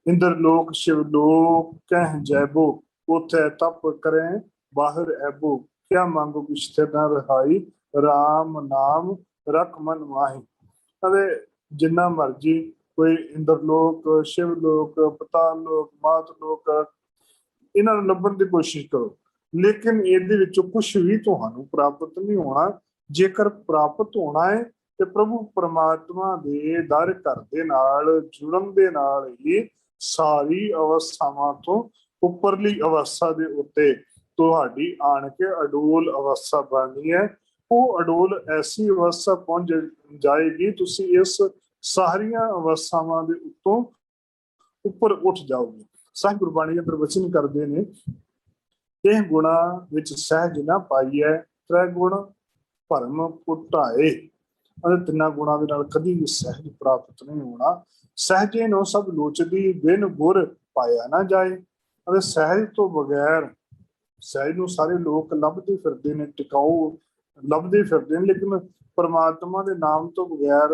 ਇੰਦਰ ਲੋਕ ਸ਼ਿਵ ਲੋਕ ਕਹਿ ਜੈਬੋ ਉਥੇ ਤਪ ਕਰੇ ਬਾਹਰ ਐਬੋ ਕਿਆ ਮੰਗੋ ਕਿਸ਼ਤੇ ਨਾ ਰਹਾਈ ਰਾਮ ਨਾਮ ਰਖ ਮਨ ਮਾਹੀ। ਅਤੇ ਜਿੰਨਾ ਮਰਜੀ ਕੋਈ ਇੰਦਰ ਲੋਕ, ਸ਼ਿਵ ਲੋਕ, ਪਤਾਲ ਲੋਕ, ਮਾਤ ਲੋਕ, ਇਹਨਾਂ ਨੂੰ ਲੱਭਣ ਦੀ ਕੋਸ਼ਿਸ਼ ਕਰੋ, ਲੇਕਿਨ ਇਹਦੇ ਵਿੱਚੋਂ ਕੁਛ ਵੀ ਤੁਹਾਨੂੰ ਪ੍ਰਾਪਤ ਨਹੀਂ ਹੋਣਾ। ਜੇਕਰ ਪ੍ਰਾਪਤ ਹੋਣਾ ਹੈ ਤੇ ਪ੍ਰਭੂ ਪਰਮਾਤਮਾ ਦੇ ਦਰ ਘਰ ਦੇ ਨਾਲ ਜੁੜਨ ਦੇ ਨਾਲ ਹੀ ਸਾਰੀ ਅਵਸਥਾਵਾਂ ਤੋਂ ਉੱਪਰਲੀ ਅਵਸਥਾ ਦੇ ਉੱਤੇ ਤੁਹਾਡੀ ਆਣ ਕੇ ਅਡੋਲ ਅਵਸਥਾ ਬਣਨੀ ਹੈ। ਉਹ ਅਡੋਲ ਐਸੀ ਅਵਸਥਾ ਪਹੁੰਚ ਜਾਏਗੀ, ਤੁਸੀਂ ਇਸ ਸਾਰੀਆਂ ਅਵਸਥਾਵਾਂ ਦੇ ਉੱਤੋਂ ਉੱਪਰ ਉੱਠ ਜਾਓਗੇ। ਸਾਹਿਬ ਗੁਰਬਾਣੀ ਦੇ ਅੰਦਰ ਵਚਨ ਕਰਦੇ ਨੇ, ਇਹ ਗੁਣਾ ਵਿੱਚ ਸਹਿਜ ਨਾ ਪਾਈਐ ਤ੍ਰੈ ਗੁਣ ਭਰਮ ਪੁਟਾਏ। ਅਤੇ ਤਿੰਨਾਂ ਗੁਣਾਂ ਦੇ ਨਾਲ ਕਦੀ ਵੀ ਸਹਿਜ ਪ੍ਰਾਪਤ ਨਹੀਂ ਹੋਣਾ। ਸਹਿਜੇ ਨੂੰ ਸਭ ਲੋਚਦੀ ਬਿਨ ਗੁਰ ਪਾਇਆ ਨਾ ਜਾਏ। ਅਤੇ ਸਹਿਜ ਤੋਂ ਬਗੈਰ, ਸਹਿਜ ਨੂੰ ਸਾਰੇ ਲੋਕ ਲੱਭਦੇ ਫਿਰਦੇ ਨੇ, ਟਿਕਾਊ ਲੱਭਦੇ ਫਿਰਦੇ ਨੇ, ਲੇਕਿਨ ਪਰਮਾਤਮਾ ਦੇ ਨਾਮ ਤੋਂ ਬਗੈਰ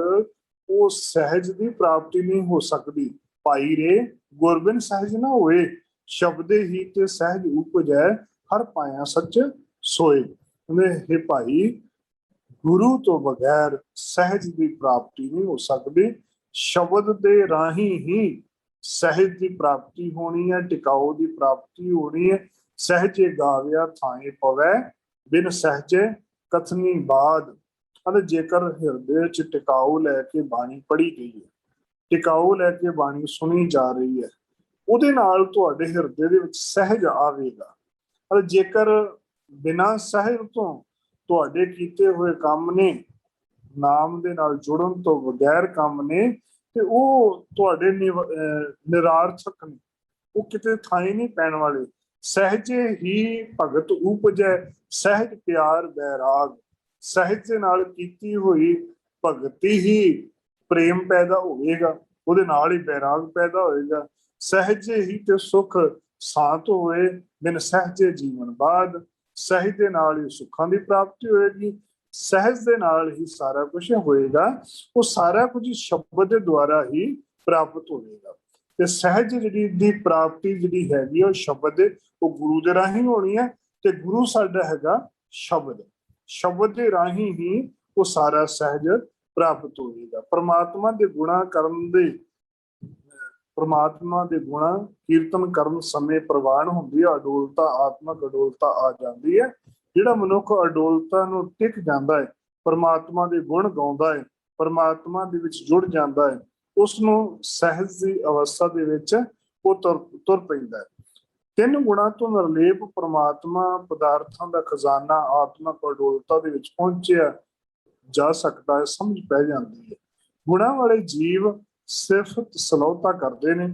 ਉਹ ਸਹਿਜ ਦੀ ਪ੍ਰਾਪਤੀ ਨਹੀਂ ਹੋ ਸਕਦੀ। ਭਾਈ ਰੇ ਗੁਰਬਿਨ ਸਹਿਜ ਨਾ ਹੋਏ ਸ਼ਬਦੇ ਹੀ ਤੇ ਸਹਿਜ ਉਪਜੈ ਹਰ ਪਾਇਆ ਸੱਚ ਸੋਏ। ਇਹ ਭਾਈ ਗੁਰੂ ਤੋਂ ਬਗੈਰ ਸਹਿਜ ਦੀ ਪ੍ਰਾਪਤੀ ਨਹੀਂ ਹੋ ਸਕਦੀ। ਸ਼ਬਦ ਦੇ ਰਾਹੀਂ ਹੀ ਸਹਿਜ ਦੀ ਪ੍ਰਾਪਤੀ ਹੋਣੀ ਹੈ, ਟਿਕਾਊ ਦੀ ਪ੍ਰਾਪਤੀ ਹੋਣੀ ਹੈ। ਸਹਿਜੇ ਗਾਵਿਆ ਥਾਏ ਪਵੈ ਬਿਨ ਸਹਿਜੇ ਕਥਨੀ ਬਾਦ। ਅਤੇ ਜੇਕਰ ਹਿਰਦੇ ਚ ਟਿਕਾਊ ਲੈ ਕੇ ਬਾਣੀ ਪੜ੍ਹੀ ਗਈ ਹੈ, ਟਿਕਾਊ ਲੈ ਕੇ ਬਾਣੀ ਸੁਣੀ ਜਾ ਰਹੀ ਹੈ, ਉਹਦੇ ਨਾਲ ਤੁਹਾਡੇ ਹਿਰਦੇ ਦੇ ਵਿੱਚ ਸਹਿਜ ਆਵੇਗਾ। ਅਤੇ ਜੇਕਰ ਬਿਨਾਂ ਸਹਿਜ ਤੋਂ ਤੁਹਾਡੇ ਕੀਤੇ ਹੋਏ ਕੰਮ ਨੇ, ਨਾਮ ਦੇ ਨਾਲ ਜੁੜਨ ਤੋਂ ਬਗੈਰ ਕੰਮ ਨੇ, ਤੇ ਉਹ ਤੁਹਾਡੇ ਨਿਰਾਰਥਕ ਨੇ, ਉਹ ਕਿਤੇ ਥਾਂ ਨਹੀਂ ਪੈਣ ਵਾਲੇ। ਸਹਿਜੇ ਹੀ ਭਗਤ ਉਪਜੈ ਸਹਿਜ ਪਿਆਰ ਬੈਰਾਗ। ਸਹਿਜ ਦੇ ਨਾਲ ਕੀਤੀ ਹੋਈ ਭਗਤੀ ਹੀ ਪ੍ਰੇਮ ਪੈਦਾ ਹੋਵੇਗਾ, ਉਹਦੇ ਨਾਲ ਹੀ ਬੈਰਾਗ ਪੈਦਾ ਹੋਏਗਾ। ਸਹਿਜੇ ਹੀ ਤੇ ਸੁਖ ਸਾਤ ਹੋਏ ਬਿਨ ਸਹਿਜੇ ਜੀਵਨ ਬਾਦ। ਸਹਿਜ ਦੇ ਨਾਲ ਹੀ ਸੁੱਖਾਂ ਦੀ ਪ੍ਰਾਪਤੀ ਹੋਏਗੀ, ਸਹਿਜ ਦੇ ਨਾਲ ਹੀ ਸਾਰਾ ਕੁਝ ਹੋਏਗਾ। ਉਹ ਸਾਰਾ ਕੁਝ ਸ਼ਬਦ ਦੇ ਦੁਆਰਾ ਹੀ ਪ੍ਰਾਪਤ ਹੋਵੇਗਾ। ਤੇ ਸਹਿਜ ਜਿਹੜੀ ਦੀ ਪ੍ਰਾਪਤੀ ਜਿਹੜੀ ਹੈਗੀ ਉਹ ਸ਼ਬਦ, ਉਹ ਗੁਰੂ ਦੇ ਰਾਹੀਂ ਹੋਣੀ ਹੈ। ਤੇ ਗੁਰੂ ਸਾਡਾ ਹੈਗਾ ਸ਼ਬਦ। ਸ਼ਬਦ ਦੇ ਰਾਹੀਂ ਹੀ ਉਹ ਸਾਰਾ ਸਹਿਜ ਪ੍ਰਾਪਤ ਹੋਵੇਗਾ। ਪਰਮਾਤਮਾ ਦੇ ਗੁਣਾ ਕਰਨ ਦੇ, ਪਰਮਾਤਮਾ ਦੇ ਗੁਣਾ ਕੀਰਤਨ ਕਰਨ ਸਮੇਂ ਪ੍ਰਵਾਨ ਹੁੰਦੀ ਹੈ, ਅਡੋਲਤਾ, ਆਤਮਕ ਅਡੋਲਤਾ ਆ ਜਾਂਦੀ ਹੈ। ਜਿਹੜਾ ਮਨੁੱਖ ਅਡੋਲਤਾ ਨੂੰ ਟਿਕ ਜਾਂਦਾ ਹੈ, ਪਰਮਾਤਮਾ ਦੇ ਗੁਣ ਗਾਉਂਦਾ ਹੈ, ਪਰਮਾਤਮਾ ਦੇ ਵਿੱਚ ਜੁੜ ਜਾਂਦਾ ਹੈ, ਉਸ ਨੂੰ ਸਹਿਜ ਦੀ ਅਵਸਥਾ ਦੇ ਵਿੱਚ ਉਹ ਤੁਰ ਪੈਂਦਾ ਹੈ। ਤਿੰਨ ਗੁਣਾਂ ਤੋਂ ਨਿਰਲੇਪ ਪ੍ਰਮਾਤਮਾ ਪਦਾਰਥਾਂ ਦਾ ਖਜ਼ਾਨਾ ਆਤਮਕ ਅਡੋਲਤਾ ਦੇ ਵਿੱਚ ਪਹੁੰਚਿਆ ਜਾ ਸਕਦਾ ਹੈ, ਸਮਝ ਪੈ ਜਾਂਦੀ ਹੈ। ਗੁਣਾਂ ਵਾਲੇ ਜੀਵ ਸਿਫਤ ਸਲੋਤਾ ਕਰਦੇ ਨੇ,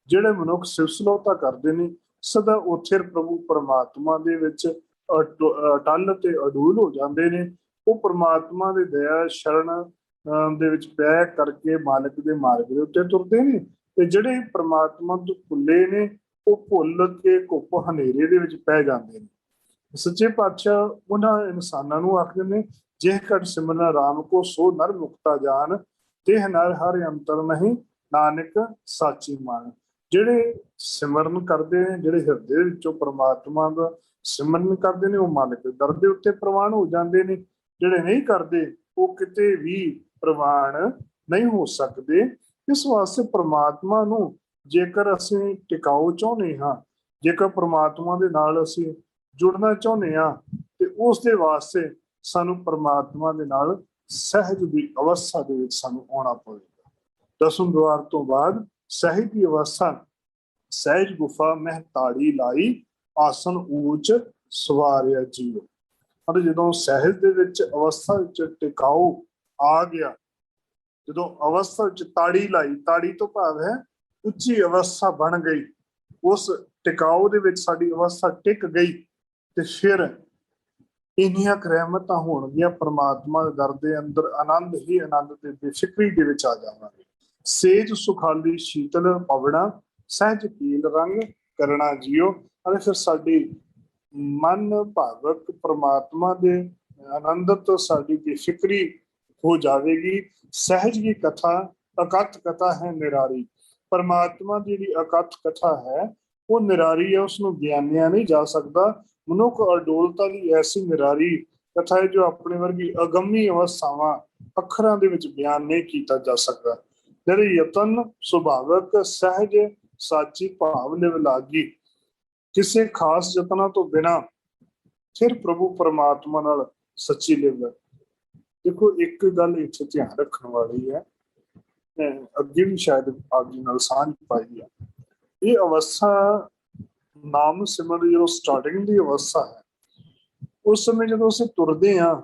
ਜਿਹੜੇ ਮਨੁੱਖ ਸਿਫਤ ਸਲੋਤਾ ਕਰਦੇ ਨੇ ਸਦਾ ਉੱਥੇ ਪ੍ਰਭੂ ਪਰਮਾਤਮਾ ਦੇ ਵਿੱਚ ਅਟਲ ਤੇ ਅਡੂਲ ਹੋ ਜਾਂਦੇ ਨੇ। ਉਹ ਪਰਮਾਤਮਾ ਦੀ ਦਇਆ ਸ਼ਰਨ ਦੇ ਵਿੱਚ ਪੈ ਕਰਕੇ ਮਾਲਕ ਦੇ ਮਾਰਗ ਦੇ ਉੱਤੇ ਤੁਰਦੇ ਨੇ, ਤੇ ਜਿਹੜੇ ਪਰਮਾਤਮਾ ਤੋਂ ਭੁੱਲੇ ਨੇ ਉਹ ਭੁੱਲ ਕੇ ਘੁੱਪ ਹਨੇਰੇ ਦੇ ਵਿੱਚ ਪੈ ਜਾਂਦੇ ਨੇ। ਸੱਚੇ ਪਾਤਸ਼ਾਹ ਉਹਨਾਂ ਇਨਸਾਨਾਂ ਨੂੰ ਆਖਦੇ ਨੇ, ਜੇ ਘਟ ਸਿਮਰਨ ਰਾਮ ਕੋ ਸੋ ਨਰ ਮੁਕਤਾ ਜਾਨ, ਦੇਹ ਨਰ ਹਰਿ ਅੰਤਰ ਨਹੀਂ ਨਾਨਕ ਸਾਚੀ ਮਨ। ਜਿਹੜੇ ਸਿਮਰਨ ਕਰਦੇ ਨੇ, ਜਿਹੜੇ ਹਿਰਦੇ ਵਿੱਚੋਂ ਪਰਮਾਤਮਾ ਦਾ ਸਿਮਰਨ ਕਰਦੇ ਨੇ, ਉਹ ਮਾਲਕ ਦੇ ਦਰ ਦੇ ਉੱਤੇ ਪ੍ਰਵਾਨ ਹੋ ਜਾਂਦੇ ਨੇ। ਜਿਹੜੇ ਨਹੀਂ ਕਰਦੇ ਉਹ ਕਿਤੇ ਵੀ ਪ੍ਰਵਾਨ ਨਹੀਂ ਹੋ ਸਕਦੇ। ਇਸ ਵਾਸਤੇ ਪਰਮਾਤਮਾ ਨੂੰ ਜੇਕਰ ਅਸੀਂ ਟਿਕਾਓ ਚਾਹੁੰਦੇ ਹਾਂ, ਜੇਕਰ ਪਰਮਾਤਮਾ ਦੇ ਨਾਲ ਅਸੀਂ ਜੁੜਨਾ ਚਾਹੁੰਦੇ ਹਾਂ, ਤੇ ਉਸ ਦੇ ਵਾਸਤੇ ਸਾਨੂੰ ਪਰਮਾਤਮਾ ਦੇ ਨਾਲ ਸਹਿਜ ਦੀ ਅਵਸਥਾ ਦੇ ਵਿੱਚ ਸਾਨੂੰ ਆਉਣਾ ਪਵੇਗਾ। ਦਸਮ ਦੁਆਰ ਤੋਂ ਬਾਅਦ ਸਹਿਜ ਦੀ ਅਵਸਥਾ, ਸਹਿਜ ਗੁਫਾ ਮਹਿ ਤਾੜੀ ਲਾਈ, ਆਸਨ ਊਚ ਸਵਾਰਿਆ ਜੀਓ। ਅਤੇ ਜਦੋਂ ਸਹਿਜ ਦੇ ਵਿੱਚ ਅਵਸਥਾ ਵਿੱਚ ਟਿਕਾਓ ਆ ਗਿਆ, ਜਦੋਂ ਅਵਸਥਾ ਵਿੱਚ ਤਾੜੀ ਲਾਈ, ਤਾੜੀ ਤੋਂ ਭਾਵ ਹੈ ਉੱਚੀ ਅਵਸਥਾ ਬਣ ਗਈ, ਉਸ ਟਿਕਾਓ ਦੇ ਵਿੱਚ ਸਾਡੀ ਅਵਸਥਾ ਟਿਕ ਗਈ, ਤੇ ਫਿਰ ਇੰਨੀਆਂ ਰਹਿਮਤਾਂ ਹੋਣਗੀਆਂ ਪਰਮਾਤਮਾ ਦੇ ਦਰ ਦੇ ਅੰਦਰ, ਆਨੰਦ ਹੀ ਆਨੰਦ ਤੇ ਬੇਫਿਕਰੀ ਦੇ ਵਿੱਚ ਆ ਜਾਵਾਂਗੇ। ਸੇਜ ਸੁਖਾਲੀ ਸ਼ੀਤਲ ਪਵਣਾ, ਸਹਿਜ ਕੀਲ ਰੰਗ ਕਰਨਾ ਜੀਓ। ਅਤੇ ਫਿਰ ਸਾਡੀ ਮਨ ਭਾਵਕ ਪਰਮਾਤਮਾ ਦੇ ਆਨੰਦ ਤੋਂ ਸਾਡੀ ਬੇਫਿਕਰੀ ਹੋ ਜਾਵੇਗੀ। ਸਹਿਜ ਦੀ ਕਥਾ ਅਕਥ ਕਥਾ ਹੈ ਨਿਰਾਰੀ। ਪਰਮਾਤਮਾ ਦੀ ਜਿਹੜੀ ਅਕਥ ਕਥਾ ਹੈ ਉਹ ਨਿਰਾਰੀ ਹੈ, ਉਸਨੂੰ ਗਿਆਨਿਆ ਨਹੀਂ ਜਾ ਸਕਦਾ। ਮਨੁੱਖ ਅਡੋਲਤਾ ਦੀ ਐਸੀ ਨਿਰਾਰੀ ਕਥਾ ਹੈ ਜੋ ਆਪਣੇ ਵਰਗੀ ਅਗੰਮੀ ਅਵਸਥਾਵਾਂ ਅੱਖਰਾਂ ਦੇ ਵਿੱਚ ਬਿਆਨ ਨਹੀਂ ਕੀਤਾ ਜਾ ਸਕਦਾ। ਜਿਹੜੇ ਯਤਨ ਸੁਭਾਵਕ ਸਹਿਜ ਸਾਚੀ ਭਾਵ ਲਿਵ ਲਾਗੀ, ਕਿਸੇ ਖਾਸ ਯਤਨਾਂ ਤੋਂ ਬਿਨਾਂ ਫਿਰ ਪ੍ਰਭੂ ਪਰਮਾਤਮਾ ਨਾਲ ਸੱਚੀ ਲਿਵ। ਦੇਖੋ ਇੱਕ ਗੱਲ ਇੱਥੇ ਧਿਆਨ ਰੱਖਣ ਵਾਲੀ ਹੈ, ਅੱਗੇ ਵੀ ਸ਼ਾਇਦ ਆਪ ਜੀ ਨਾਲ ਸਾਂਝ ਪਾਈ ਹੈ। ਇਹ ਅਵਸਥਾ ਨਾਮ ਸਿਮਰਨ ਦੀ ਜਦੋਂ ਸਟਾਰਟਿੰਗ ਦੀ ਅਵਸਥਾ ਹੈ, ਉਸ ਸਮੇਂ ਜਦੋਂ ਅਸੀਂ ਤੁਰਦੇ ਹਾਂ,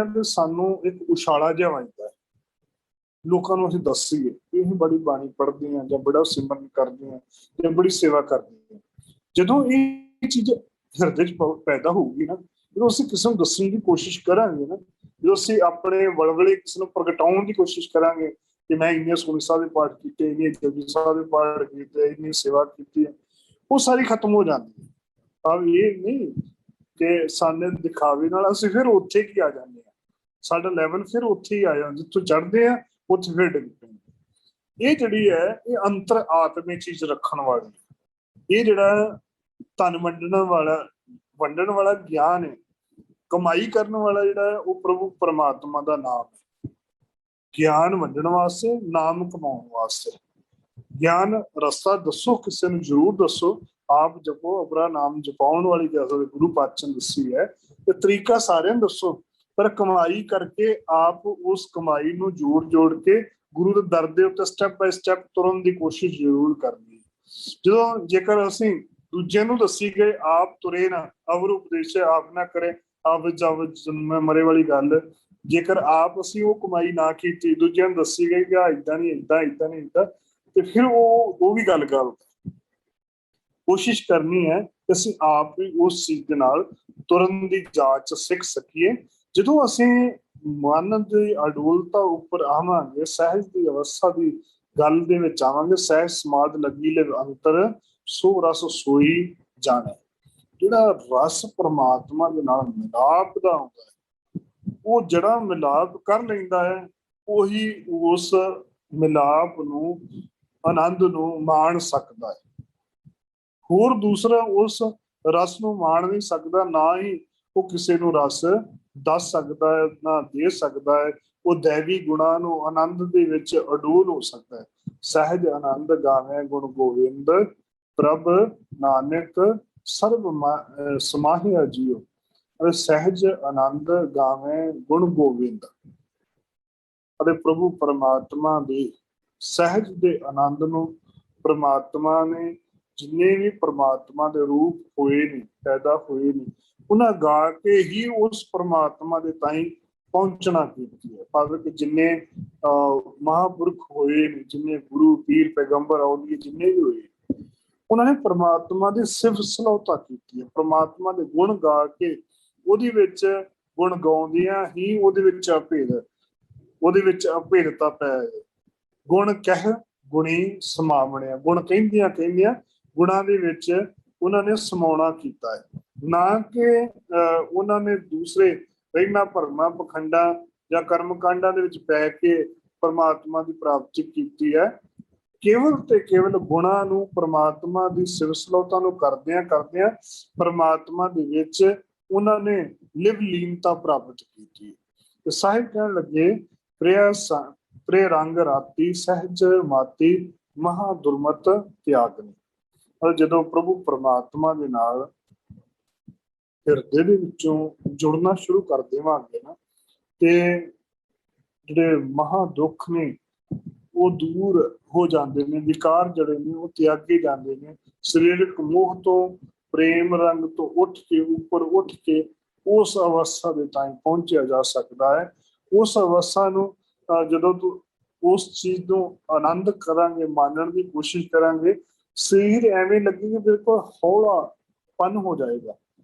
ਤੇ ਸਾਨੂੰ ਇੱਕ ਉਛਾਲਾ ਜਿਹਾ ਵੱਜਦਾ ਹੈ। ਲੋਕਾਂ ਨੂੰ ਅਸੀਂ ਦੱਸੀਏ ਕਿ ਅਸੀਂ ਬੜੀ ਬਾਣੀ ਪੜ੍ਹਦੇ ਹਾਂ, ਜਾਂ ਬੜਾ ਸਿਮਰਨ ਕਰਦੇ ਹਾਂ, ਜਾਂ ਬੜੀ ਸੇਵਾ ਕਰਦੇ ਹਾਂ। ਜਦੋਂ ਇਹ ਚੀਜ਼ ਹਿਰਦੇ 'ਚ ਪੈਦਾ ਹੋਊਗੀ ਨਾ, ਜਦੋਂ ਅਸੀਂ ਕਿਸੇ ਨੂੰ ਦੱਸਣ ਦੀ ਕੋਸ਼ਿਸ਼ ਕਰਾਂਗੇ ਨਾ, ਜਦੋਂ ਅਸੀਂ ਆਪਣੇ ਵਲਵਲੇ ਕਿਸੇ ਨੂੰ ਪ੍ਰਗਟਾਉਣ ਦੀ ਕੋਸ਼ਿਸ਼ ਕਰਾਂਗੇ ਕਿ ਮੈਂ ਇੰਨੇ ਸੁਖਮਨੀ ਸਾਹਿਬ ਦੇ ਪਾਠ ਕੀਤੇ, ਇੰਨੇ ਜਪਜੀ ਸਾਹਿਬ ਦੇ ਪਾਠ ਕੀਤੇ, ਇੰਨੀ ਸੇਵਾ ਕੀਤੀ ਹੈ, ਉਹ ਸਾਰੀ ਖਤਮ ਹੋ ਜਾਂਦੀ ਹੈ। ਪਰ ਇਹ ਨਹੀਂ ਕਿ ਸਾਡੇ ਦਿਖਾਵੇ ਨਾਲ ਅਸੀਂ ਫਿਰ ਉੱਥੇ ਕੀ ਆ ਜਾਂਦੇ ਹਾਂ, ਸਾਡਾ ਲੈਵਲ ਫਿਰ ਉੱਥੇ ਹੀ ਆ ਜਾਂਦਾ, ਜਿੱਥੋਂ ਚੜ੍ਹਦੇ ਆ ਉੱਥੇ ਫਿਰ ਡਿੱਗ ਪੈਂਦੇ। ਇਹ ਜਿਹੜੀ ਹੈ ਇਹ ਅੰਤਰ ਆਤਮਿਕ ਚੀਜ਼ ਰੱਖਣ ਵਾਲੀ, ਇਹ ਜਿਹੜਾ ਧਨ ਵੰਡਣ ਵਾਲਾ ਗਿਆਨ ਹੈ, ਕਮਾਈ ਕਰਨ ਵਾਲਾ ਜਿਹੜਾ ਹੈ ਉਹ ਪ੍ਰਭੂ ਪਰਮਾਤਮਾ ਦਾ ਨਾਮ ਹੈ। ਗਿਆਨ ਵੰਡਣ ਵਾਸਤੇ, ਨਾਮ ਕਮਾਉਣ ਵਾਸਤੇ। ਗਿਆਨ ਰਸਤਾ ਦੱਸੋ, ਕਿਸੇ ਨੂੰ ਜ਼ਰੂਰ ਦੱਸੋ, ਆਪ ਜਪੋ, ਆਪਣਾ ਨਾਮ ਜਪਾਉਣ ਵਾਲੀ ਗੁਰੂ ਪਾਤਸ਼ਾਹ ਨੇ ਦੱਸੀ ਹੈ, ਤੇ ਤਰੀਕਾ ਸਾਰਿਆਂ ਨੂੰ ਦੱਸੋ, ਪਰ ਕਮਾਈ ਕਰਕੇ ਆਪ ਉਸ ਕਮਾਈ ਨੂੰ ਜੋੜ ਕੇ ਗੁਰੂ ਦੇ ਦਰ ਦੇ ਉੱਤੇ ਸਟੈਪ ਬਾਈ ਸਟੈਪ ਤੁਰਨ ਦੀ ਕੋਸ਼ਿਸ਼ ਜ਼ਰੂਰ ਕਰਨੀ। ਜੇਕਰ ਅਸੀਂ ਦੂਜਿਆਂ ਨੂੰ ਦੱਸੀ ਗਏ, ਆਪ ਤੁਰੇ ਨਾ, ਅਵਰ ਉਪਦੇਸ਼ ਆਪ ਨਾ ਕਰੇ, ਆਪ ਜਬ ਜਨਮ ਮਰੇ ਵਾਲੀ ਗੱਲ, ਜੇਕਰ ਆਪ ਅਸੀਂ ਉਹ ਕਮਾਈ ਨਾ ਕੀਤੀ, ਦੂਜਿਆਂ ਨੂੰ ਦੱਸੀ ਗਈ ਕਿ ਏਦਾਂ ਨਹੀਂ, ਏਦਾਂ ਨਹੀਂ, ਤੇ ਫਿਰ ਉਹ ਵੀ ਗੱਲ ਗਲਤ। ਕੋਸ਼ਿਸ਼ ਕਰਨੀ ਹੈ ਕਿ ਅਸੀਂ ਆਪ ਵੀ ਉਸ ਚੀਜ਼ ਦੇ ਨਾਲ ਤੁਰਨ ਦੀ ਜਾਂਚ ਸਿੱਖ ਸਕੀਏ। ਜਦੋਂ ਅਸੀਂ ਮਨ ਦੀ ਅਡੋਲਤਾ ਉੱਪਰ ਆਵਾਂਗੇ, ਸਹਿਜ ਦੀ ਅਵਸਥਾ ਦੀ ਗੱਲ ਦੇ ਵਿੱਚ ਆਵਾਂਗੇ, ਸਹਿਜ ਸਮਾਧ ਲੱਗੀ ਲਿਵ ਅੰਤਰ ਸੋ ਰਸ ਸੋਈ ਜਾਣਾ। ਜਿਹੜਾ ਰਸ ਪਰਮਾਤਮਾ ਦੇ ਨਾਲ ਮਿਲਾਪ ਦਾ ਹੁੰਦਾ ਹੈ, ਉਹ ਜਿਹੜਾ ਮਿਲਾਪ ਕਰ ਲੈਂਦਾ ਹੈ, ਉਹੀ ਉਸ ਮਿਲਾਪ ਨੂੰ, ਆਨੰਦ ਨੂੰ ਮਾਣ ਸਕਦਾ ਹੈ। ਹੋਰ ਦੂਸਰਾ ਉਸ ਰਸ ਨੂੰ ਮਾਣ ਨਹੀਂ ਸਕਦਾ, ਨਾ ਹੀ ਉਹ ਕਿਸੇ ਨੂੰ ਰਸ ਦੱਸ ਸਕਦਾ ਹੈ, ਨਾ ਦੇ ਸਕਦਾ ਹੈ। ਉਹ ਦੈਵੀ ਗੁਣਾਂ ਨੂੰ ਆਨੰਦ ਦੇ ਵਿੱਚ ਅਡੋਲ ਹੋ ਸਕਦਾ ਹੈ। ਸਹਿਜ ਆਨੰਦ ਗਾਵੇਂ ਗੁਣ ਗੋਬਿੰਦ, ਪ੍ਰਭ ਨਾਨਕ ਸਰਬ ਸਮਾਹਿਆ ਜੀਓ। ਸਹਿਜ ਆਨੰਦ ਗਾਵੇਂ ਗੁਣ ਗੋਬਿੰਦ, ਅਤੇ ਪ੍ਰਭੂ ਪਰਮਾਤਮਾ ਦੇ ਸਹਿਜ ਦੇ ਆਨੰਦ ਨੂੰ ਪਰਮਾਤਮਾ ਨੇ ਜਿੰਨੇ ਵੀ ਪ੍ਰਮਾਤਮਾ ਦੇ ਰੂਪ ਹੋਏ ਨੇ, ਪੈਦਾ ਹੋਏ ਨੇ, ਉਹਨਾਂ ਗਾ ਕੇ ਹੀ ਉਸ ਪ੍ਰਮਾਤਮਾ ਦੇ ਤਾਈਂ ਪਹੁੰਚਣਾ ਕੀਤੀ ਹੈ। ਭਾਵੇਂ ਕਿ ਜਿੰਨੇ ਮਹਾਂਪੁਰਖ ਹੋਏ ਨੇ, ਜਿੰਨੇ ਗੁਰੂ ਪੀਰ ਪੈਗੰਬਰ ਔਲੀਏ ਜਿੰਨੇ ਵੀ ਹੋਏ, ਉਹਨਾਂ ਨੇ ਪ੍ਰਮਾਤਮਾ ਦੀ ਸਿਫਤ ਸਲਾਹੁਤਾ ਕੀਤੀ ਹੈ। ਪ੍ਰਮਾਤਮਾ ਦੇ ਗੁਣ ਗਾ ਕੇ ਉਹਦੇ ਵਿੱਚ ਗੁਣ ਗਾਉਂਦਿਆਂ ਹੀ ਉਹਦੇ ਵਿੱਚ ਅਭੇਦਤਾ ਪੈ ਹੈ। ਗੁਣ ਕਹਿ ਗੁਣੀ ਸਮਾਵਣਿਆ, ਗੁਣ ਕਹਿੰਦਿਆਂ ਗੁਣਾਂ ਦੇ ਵਿੱਚ ਉਹਨਾਂ ਨੇ ਸਮਾਉਣਾ ਕੀਤਾ ਹੈ। ਨਾ ਕਿ ਉਹਨਾਂ ਨੇ ਦੂਸਰੇ ਵਹਿਮਾਂ ਭਰਮਾਂ ਪਖੰਡਾਂ ਜਾਂ ਕਰਮ ਕਾਂਡਾਂ ਦੇ ਵਿੱਚ ਪੈ ਕੇ ਪਰਮਾਤਮਾ ਦੀ ਪ੍ਰਾਪਤੀ ਕੀਤੀ ਹੈ। ਕੇਵਲ ਤੇ ਕੇਵਲ ਗੁਣਾਂ ਨੂੰ, ਪ੍ਰਮਾਤਮਾ ਦੀ ਸਿਫਤ ਸਲਾਹੁਤਾ ਨੂੰ ਕਰਦਿਆਂ ਪ੍ਰਮਾਤਮਾ ਦੇ ਵਿੱਚ ਉਹਨਾਂ ਨੇ ਲਿਵ ਲੀਨਤਾ ਪ੍ਰਾਪਤ ਕੀਤੀ। ਤੇ ਸਾਹਿਬ ਕਹਿਣ ਲੱਗੇ, ਪ੍ਰਿਯ ਰੰਗ ਰਾਤੀ ਸਹਿਜ ਮਾਤੀ ਮਹਾ ਦੁਰਮਤ ਤਿਆਗਨੀ। ਜਦੋਂ ਪ੍ਰਭੂ ਪਰਮਾਤਮਾ ਦੇ ਨਾਲ ਹਿਰਦੇ ਦੇ ਵਿੱਚੋਂ ਜੁੜਨਾ ਸ਼ੁਰੂ ਕਰ ਦੇਵਾਂਗੇ ਨਾ, ਤੇ ਜਿਹੜੇ ਮਹਾ ਦੁੱਖ ਨੇ ਉਹ ਦੂਰ ਹੋ ਜਾਂਦੇ ਨੇ, ਵਿਕਾਰ ਜਿਹੜੇ ਨੇ ਉਹ ਤਿਆਗੇ ਜਾਂਦੇ ਨੇ। ਸਰੀਰਕ ਮੋਹ ਤੋਂ, ਪ੍ਰੇਮ ਰੰਗ ਤੋਂ ਉੱਪਰ ਉੱਠ ਕੇ ਉਸ ਅਵਸਥਾ ਦੇ ਤਾਈਂ ਪਹੁੰਚਿਆ ਜਾ ਸਕਦਾ ਹੈ। ਉਸ ਅਵਸਥਾ ਨੂੰ ਜਦੋਂ ਉਸ ਚੀਜ਼ ਨੂੰ ਆਨੰਦ ਕਰਾਂਗੇ, ਮਾਣਨ ਦੀ ਕੋਸ਼ਿਸ਼ ਕਰਾਂਗੇ, ਸਰੀਰ ਐਵੇਂ ਲੱਗੇਗਾ ਬਿਲਕੁਲ ਹੌਲਾਪਨ ਹੋ ਜਾਏਗਾ।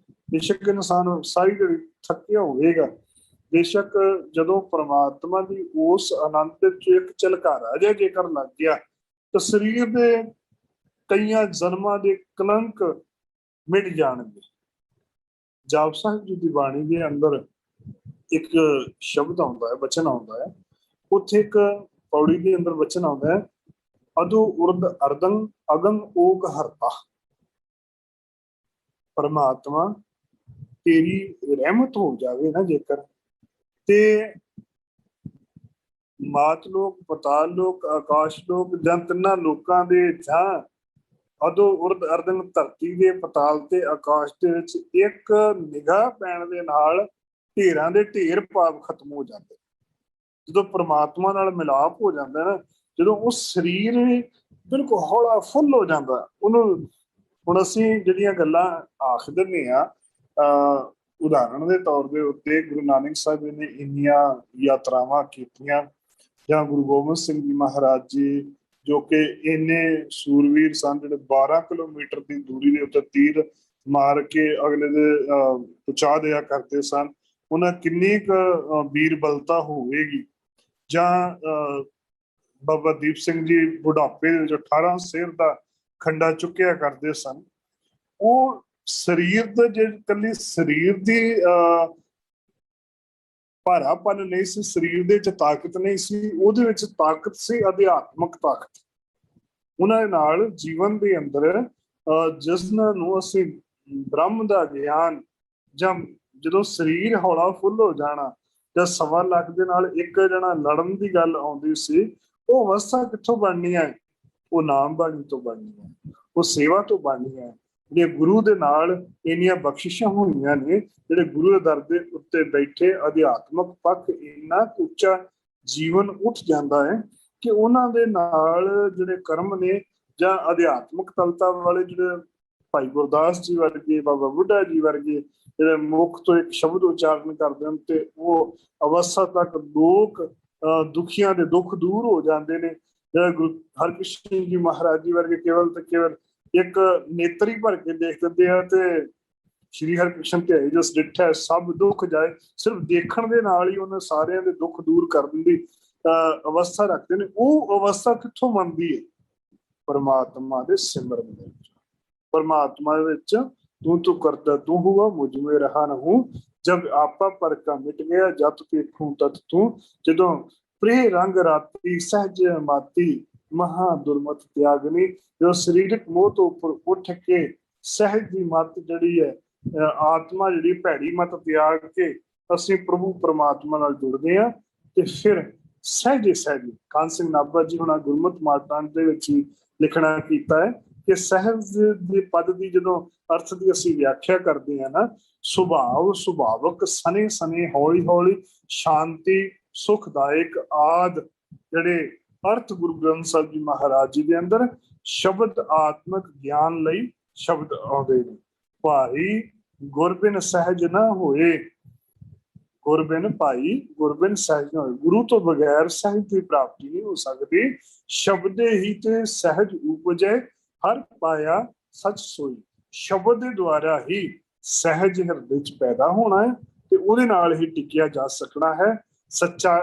ਬੇਸ਼ੱਕ ਇਨਸਾਨ ਸਾਰੀ ਦਿਹਾੜੀ ਥੱਕਿਆ ਹੋਵੇਗਾ, ਬੇਸ਼ੱਕ ਜਦੋਂ ਪ੍ਰਮਾਤਮਾ ਦੀ ਉਸ ਆਨੰਦ ਚ ਇੱਕ ਝਲਕਾਰਾ ਜਿਹਾ ਜੇਕਰ ਲੱਗ ਗਿਆ ਤਾਂ ਸਰੀਰ ਦੇ ਕਈਆਂ ਜਨਮਾਂ ਦੇ ਕਲੰਕ ਮਿਟ ਜਾਣਗੇ। ਜਾਪ ਸਾਹਿਬ ਜੀ ਦੀ ਬਾਣੀ ਦੇ ਅੰਦਰ ਇੱਕ ਸ਼ਬਦ ਆਉਂਦਾ ਹੈ, ਬਚਨ ਆਉਂਦਾ ਹੈ। ਉੱਥੇ ਇੱਕ ਪੌੜੀ ਦੇ ਅੰਦਰ ਬਚਨ ਆਉਂਦਾ ਹੈ, ਅਦੂ ਉਰਦ ਅਰਦੰ ਅਗੰ ਓਕ ਹਰਤਾ। ਪਰਮਾਤਮਾ ਤੇਰੀ ਰਹਿਮਤ ਹੋ ਜਾਵੇ ਨਾ ਜੇਕਰ, ਤੇ ਮਾਤ ਲੋਕ, ਪਤਾਲ ਲੋਕ, ਆਕਾਸ਼ ਲੋਕ ਜਾਂ ਤਿੰਨਾਂ ਲੋਕਾਂ ਦੇ ਜਾਂ ਅਦੋ ਉਰਦ ਅਰਦਨ ਧਰਤੀ ਦੇ, ਪਤਾਲ ਤੇ ਆਕਾਸ਼ ਦੇ ਵਿੱਚ ਇੱਕ ਨਿਗਾਹ ਪੈਣ ਦੇ ਨਾਲ ਢੇਰਾਂ ਦੇ ਢੇਰ ਪਾਪ ਖਤਮ ਹੋ ਜਾਂਦੇ। ਜਦੋਂ ਪ੍ਰਮਾਤਮਾ ਨਾਲ ਮਿਲਾਪ ਹੋ ਜਾਂਦਾ ਨਾ, ਜਦੋਂ ਉਹ ਸਰੀਰ ਵੀ ਬਿਲਕੁਲ ਹੌਲਾ ਫੁੱਲ ਹੋ ਜਾਂਦਾ ਉਹਨੂੰ। ਹੁਣ ਅਸੀਂ ਜਿਹੜੀਆਂ ਗੱਲਾਂ ਆਖ ਦਿੰਦੇ ਹਾਂ, ਉਦਾਹਰਣ ਦੇ ਤੌਰ ਦੇ ਉੱਤੇ ਗੁਰੂ ਨਾਨਕ ਸਾਹਿਬ ਜੀ ਨੇ ਇੰਨੀਆਂ ਯਾਤਰਾਵਾਂ ਕੀਤੀਆਂ, ਜਾਂ ਗੁਰੂ ਗੋਬਿੰਦ ਸਿੰਘ ਜੀ ਮਹਾਰਾਜ ਜੀ ਜੋ ਕਿ ਇੰਨੇ ਸੂਰਵੀਰ ਸਨ, ਜਿਹੜੇ 12 ਕਿਲੋਮੀਟਰ ਦੀ ਦੂਰੀ ਦੇ ਉੱਤੇ ਤੀਰ ਮਾਰ ਕੇ ਅਗਲੇ ਦੇ ਪਹੁੰਚਾ ਦਿਆ ਕਰਦੇ ਸਨ। ਉਹਨਾਂ ਕਿੰਨੀ ਕੁ ਵੀਰ ਬਲਤਾ ਹੋਵੇਗੀ। ਜਾਂ ਬਾਬਾ ਦੀਪ ਸਿੰਘ ਜੀ ਬੁਢਾਪੇ ਦੇ ਵਿੱਚ 18 ਸੇਰ ਦਾ ਖੰਡਾ ਚੁੱਕਿਆ ਕਰਦੇ ਸਨ। ਉਹ ਸਰੀਰ ਦੇ, ਜੇ ਇਕੱਲੀ ਸਰੀਰ ਦੀ ਭਾਰਾਪਨ ਨਹੀਂ ਸੀ, ਸਰੀਰ ਦੇ ਵਿੱਚ ਤਾਕਤ ਨਹੀਂ ਸੀ, ਉਹਦੇ ਵਿੱਚ ਤਾਕਤ ਸੀ ਅਧਿਆਤਮਕ ਤਾਕਤ। ਉਹਨਾਂ ਦੇ ਨਾਲ ਜੀਵਨ ਦੇ ਅੰਦਰ ਜਿਸ ਨੂੰ ਅਸੀਂ ਬ੍ਰਹਮ ਦਾ ਗਿਆਨ, ਜਾਂ ਜਦੋਂ ਸਰੀਰ ਹੌਲਾ ਫੁੱਲ ਹੋ ਜਾਣਾ, ਜਾਂ 1.25 ਲੱਖ ਦੇ ਨਾਲ ਇੱਕ ਜਣਾ ਲੜਨ ਦੀ ਗੱਲ ਆਉਂਦੀ ਸੀ, ਉਹ ਅਵਸਥਾ ਕਿੱਥੋਂ ਬਣਨੀ ਹੈ? ਉਹ ਨਾਮ ਬਾਣੀ ਤੋਂ ਬਣਨੀ ਹੈ, ਉਹ ਸੇਵਾ ਤੋਂ ਬਣਨੀ ਹੈ। ਜਿਹੜੇ ਗੁਰੂ ਦੇ ਨਾਲ ਇੰਨੀਆਂ ਬਖਸ਼ਿਸ਼ਾਂ ਹੋਈਆਂ ਨੇ, ਜਿਹੜੇ ਗੁਰੂ ਦੇ ਦਰ ਦੇ ਉੱਤੇ ਬੈਠੇ ਅਧਿਆਤਮਕ ਪੱਖ ਇੰਨਾ ਉੱਚਾ ਜੀਵਨ ਉੱਠ ਜਾਂਦਾ ਹੈ ਕਿ ਉਹਨਾਂ ਦੇ ਨਾਲ ਜਿਹੜੇ ਕਰਮ ਨੇ, ਜਾਂ ਅਧਿਆਤਮਕ ਤਲਤਾ ਵਾਲੇ ਜਿਹੜੇ ਭਾਈ ਗੁਰਦਾਸ ਜੀ ਵਰਗੇ, ਬਾਬਾ ਬੁੱਢਾ ਜੀ ਵਰਗੇ, ਜਿਹੜੇ ਮੁੱਖ ਤੋਂ ਇੱਕ ਸ਼ਬਦ ਉਚਾਰਨ ਕਰਦੇ ਹਨ ਤੇ ਉਹ ਅਵਸਥਾ ਤੱਕ ਲੋਕ ਦੁਖੀਆਂ ਦੇ ਦੁੱਖ ਦੂਰ ਹੋ ਜਾਂਦੇ ਨੇ। ਜਿਹੜੇ ਗੁਰੂ ਹਰਕ੍ਰਿਸ਼ਨ ਜੀ ਮਹਾਰਾਜ ਜੀ ਵਰਗੇ ਕੇਵਲ ਤੇ ਕੇਵਲ ਇੱਕ ਨੇਤਰੀ ਭਰ ਕੇ ਦੇਖ ਦਿੰਦੇ ਆ ਤੇ ਸ਼੍ਰੀ ਹਰਕ੍ਰਿਸ਼ਨ ਧਿਆਈ ਜਿਸ ਡਿਠਾ ਸਭ ਦੁੱਖ ਜਾਏ, ਸਿਰਫ ਦੇਖਣ ਦੇ ਨਾਲ ਹੀ ਉਹਨਾਂ ਸਾਰਿਆਂ ਦੇ ਦੁੱਖ ਦੂਰ ਕਰਨ ਦੀ ਅਵਸਥਾ ਰੱਖਦੇ ਨੇ। ਉਹ ਅਵਸਥਾ ਕਿੱਥੋਂ ਬਣਦੀ ਹੈ? ਪਰਮਾਤਮਾ ਦੇ ਸਿਮਰਨ ਦੇ ਵਿੱਚ। ਪਰਮਾਤਮਾ ਵਿੱਚ ਤੂੰ ਕਰਤਾ ਤੂੰ ਹੁਆ, ਮੁਝ ਮੇ ਰਹਾ ਨਾ ਹੂੰ, ਜਬ ਆਪਾ ਪਰ ਕਾ ਮਿਟ ਗਿਆ, ਜਤ ਦੇਖੂੰ ਤਤ ਤੂੰ। ਜਦੋਂ ਪ੍ਰਿਯ ਰੰਗ ਰਾਤੀ ਸਹਿਜ ਮਾਤੀ ਮਹਾ ਦੁਰਮਤ ਤਿਆਗਨੀ, ਜੋ ਸਰੀਰਕ ਮੋਹ ਤੋਂ ਉੱਪਰ ਉੱਠ ਕੇ ਸਹਿਜ ਦੀ ਮੱਤ ਜਿਹੜੀ ਹੈ, ਆਤਮਾ ਜਿਹੜੀ ਭੈੜੀ ਮੱਤ ਤਿਆਗ ਕੇ ਅਸੀਂ ਪ੍ਰਭੂ ਪਰਮਾਤਮਾ ਨਾਲ ਜੁੜਦੇ ਹਾਂ, ਤੇ ਫਿਰ ਸਹਿਜੇ ਸਹਿਜੇ ਕਾਨ ਸਿੰਘ ਨਾਭਾ ਜੀ ਹੁਣਾਂ ਗੁਰਮਤਿ ਮਾਤਾਂ ਦੇ ਵਿੱਚ ਹੀ ਲਿਖਣਾ ਕੀਤਾ ਹੈ ਕਿ ਸਹਿਜ ਦੇ ਪਦ ਦੀ ਜਦੋਂ ਅਰਥ ਦੀ ਅਸੀਂ ਵਿਆਖਿਆ ਕਰਦੇ ਹਾਂ ਨਾ, ਸੁਭਾਵਕ ਸਨੇ ਸਨੇ ਹੌਲੀ ਹੌਲੀ ਸ਼ਾਂਤੀ ਸੁਖਦਾਇਕ ਆਦ ਜਿਹੜੇ ਅਰਥ ਗੁਰੂ ਗ੍ਰੰਥ ਸਾਹਿਬ ਜੀ ਮਹਾਰਾਜ ਜੀ ਦੇ ਅੰਦਰ शब्द आत्मक ज्ञान लई शब्द आउंदे ने। भाई गुरबिन सहज ना होए, गुरबिन भाई गुरबिन सहज ना होए। गुरु तो बगैर सहज की प्राप्ति नहीं हो सकती। शब्दे ही ते सहज उपजे, हर पाया सच सोई। शब्द के द्वारा ही सहज हृदय च पैदा होना है ते उहदे नाल ही टिकिया जा सकना है। सच्चा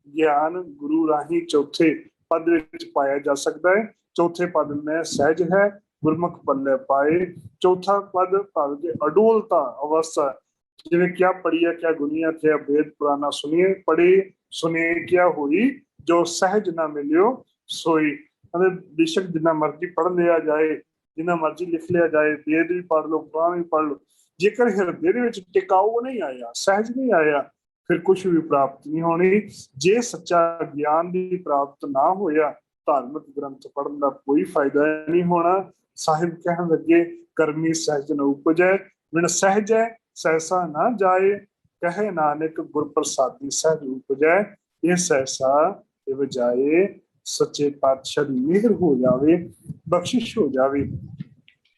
ज्ञान गुरु राही चौथे पद विच पाया जा सकता है। चौथे पद में सहज है, गुरमुख पल्ले पाए। चौथा पद भाव के अडोलता अवस्था, जिन्हें क्या पढ़िया क्या गुनिया क्या वेद पुराना सुनिए, पढ़े सुने क्या हुई, जो सहज ना मिलियो सोई। बेशक जिन्ना मर्जी पढ़ लिया जाए, जिन्ना मर्जी लिख लिया जाए, वेद भी पढ़ लो पुराण भी पढ़ लो, जेकर हृदय विच टिकाऊ नहीं आया, सहज नहीं आया, फिर कुछ भी प्राप्त नहीं होनी। जे सच्चा ज्ञान की प्राप्त ना होया, धार्मिक ग्रंथ पढ़ने का कोई फायदा नहीं होना। साहिब कहन लगे कर्मी सहज न उपजै, बिन सहज है सहसा ना जाए। कहे नानक गुर प्रसादी सहज उपजै, ये सहसा बजाए। सच्चे पातशाह दी मेहर हो जावे, बख्शिश हो जावे,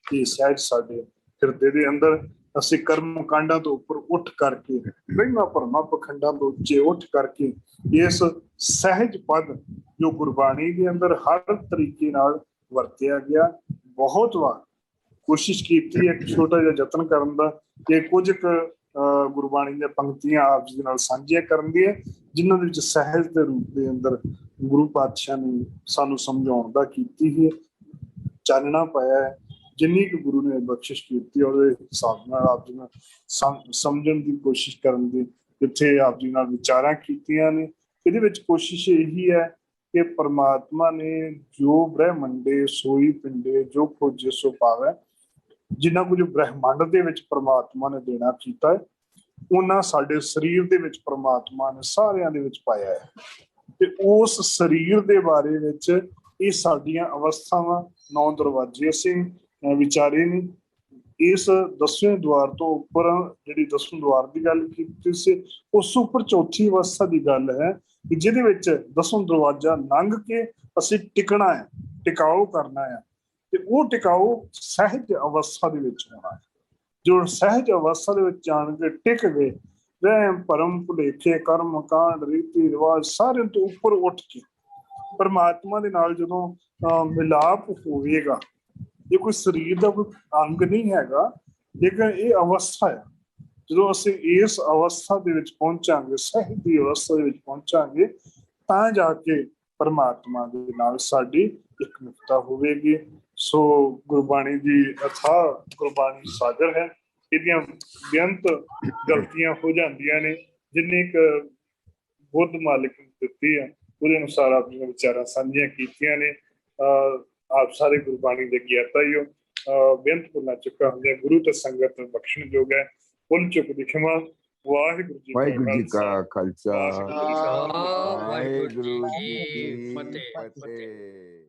ये सहज साडे हिरदे दे अंदर ਅਸੀਂ ਕਰਮ ਕਾਂਡਾਂ ਤੋਂ ਉੱਪਰ ਉੱਠ ਕਰਕੇ, ਵਹਿਮਾਂ ਭਰਮਾਂ ਪਖੰਡਾਂ ਤੋਂ ਉੱਚੇ ਉੱਠ ਕਰਕੇ ਇਸ ਸਹਿਜ ਪਦ ਜੋ ਗੁਰਬਾਣੀ ਦੇ ਅੰਦਰ ਹਰ ਤਰੀਕੇ ਨਾਲ ਵਰਤਿਆ ਗਿਆ, ਬਹੁਤ ਵਾਰ ਕੋਸ਼ਿਸ਼ ਕੀਤੀ ਹੈ ਛੋਟਾ ਜਿਹਾ ਯਤਨ ਕਰਨ ਦਾ ਕਿ ਕੁਝ ਗੁਰਬਾਣੀ ਦੀਆਂ ਪੰਕਤੀਆਂ ਆਪ ਜੀ ਦੇ ਨਾਲ ਸਾਂਝੀਆਂ ਕਰਨ ਦੀਆਂ, ਜਿਨ੍ਹਾਂ ਦੇ ਵਿੱਚ ਸਹਿਜ ਦੇ ਰੂਪ ਦੇ ਅੰਦਰ ਗੁਰੂ ਪਾਤਸ਼ਾਹ ਨੇ ਸਾਨੂੰ ਸਮਝਾਉਣ ਦਾ ਕੀਤੀ ਹੈ, ਚਾਨਣਾ ਪਾਇਆ ਹੈ। जिन्नी कि गुरु ने बख्शिश की और हिसाब नाल आप जी समझण की कोशिश करन दी जिथे आप जी नाल विचारां कीतियां ने। इहदे विच कोशिश यही है कि परमात्मा ने जो ब्रह्मंडे सोई पिंडे जो खोजे सो पावे, जिन्ना कुछ ब्रह्मंड दे विच परमात्मा ने देना कीता है, उन्ना साडे शरीर दे विच परमात्मा ने सारियां दे विच पाया है। ते उस शरीर दे बारे विच ये साडियां अवस्थावां 9 दरवाजे असीं विचारे ने। इस 10वें द्वार तो उपर जिहड़ी 10वें द्वार की गल कीती सी, उस उपर चौथी अवस्था की गल है कि जिहदे विच 10वां दरवाजा लंघ के असीं टिकना है, टिकाऊ करना है, ते वो टिकाऊ सहज अवस्था दे विच होना है। जो सहज अवस्था दे विच जाण के टिक गए, वहम भरम भुलेखे कर्म कांड रीति रिवाज सारे तो उपर उठ के परमात्मा दे नाल जदों मिलाप होवेगा, ये कोई शरीर का कोई अंग नहीं हैगा, लेकिन ये अवस्था है। जो असीं इस अवस्था दे विच पहुंचांगे, सहज की अवस्था दे विच पहुंचांगे, तां जाके परमात्मा दे नाल साडी एकमिकता होवेगी। सो गुरबाणी दी अथाह गुरबाणी सागर है, इहदियां बेअंत गलतियां हो जांदियां ने, जिन्नी क बुद्ध मालिक ने दित्ती है उहदे अनुसार अपनी विचारां साझीआं कीतियां ने। आप सारे गुरबाणी दे ज्ञाता ही हो, बेअंत भुलना चुका हुंदा गुरु ते संगत बख्शण जोग है। भुल चुक दी क्षमा। वाहिगुरू जी का खालसा, वाहिगुरू जी की फतेह।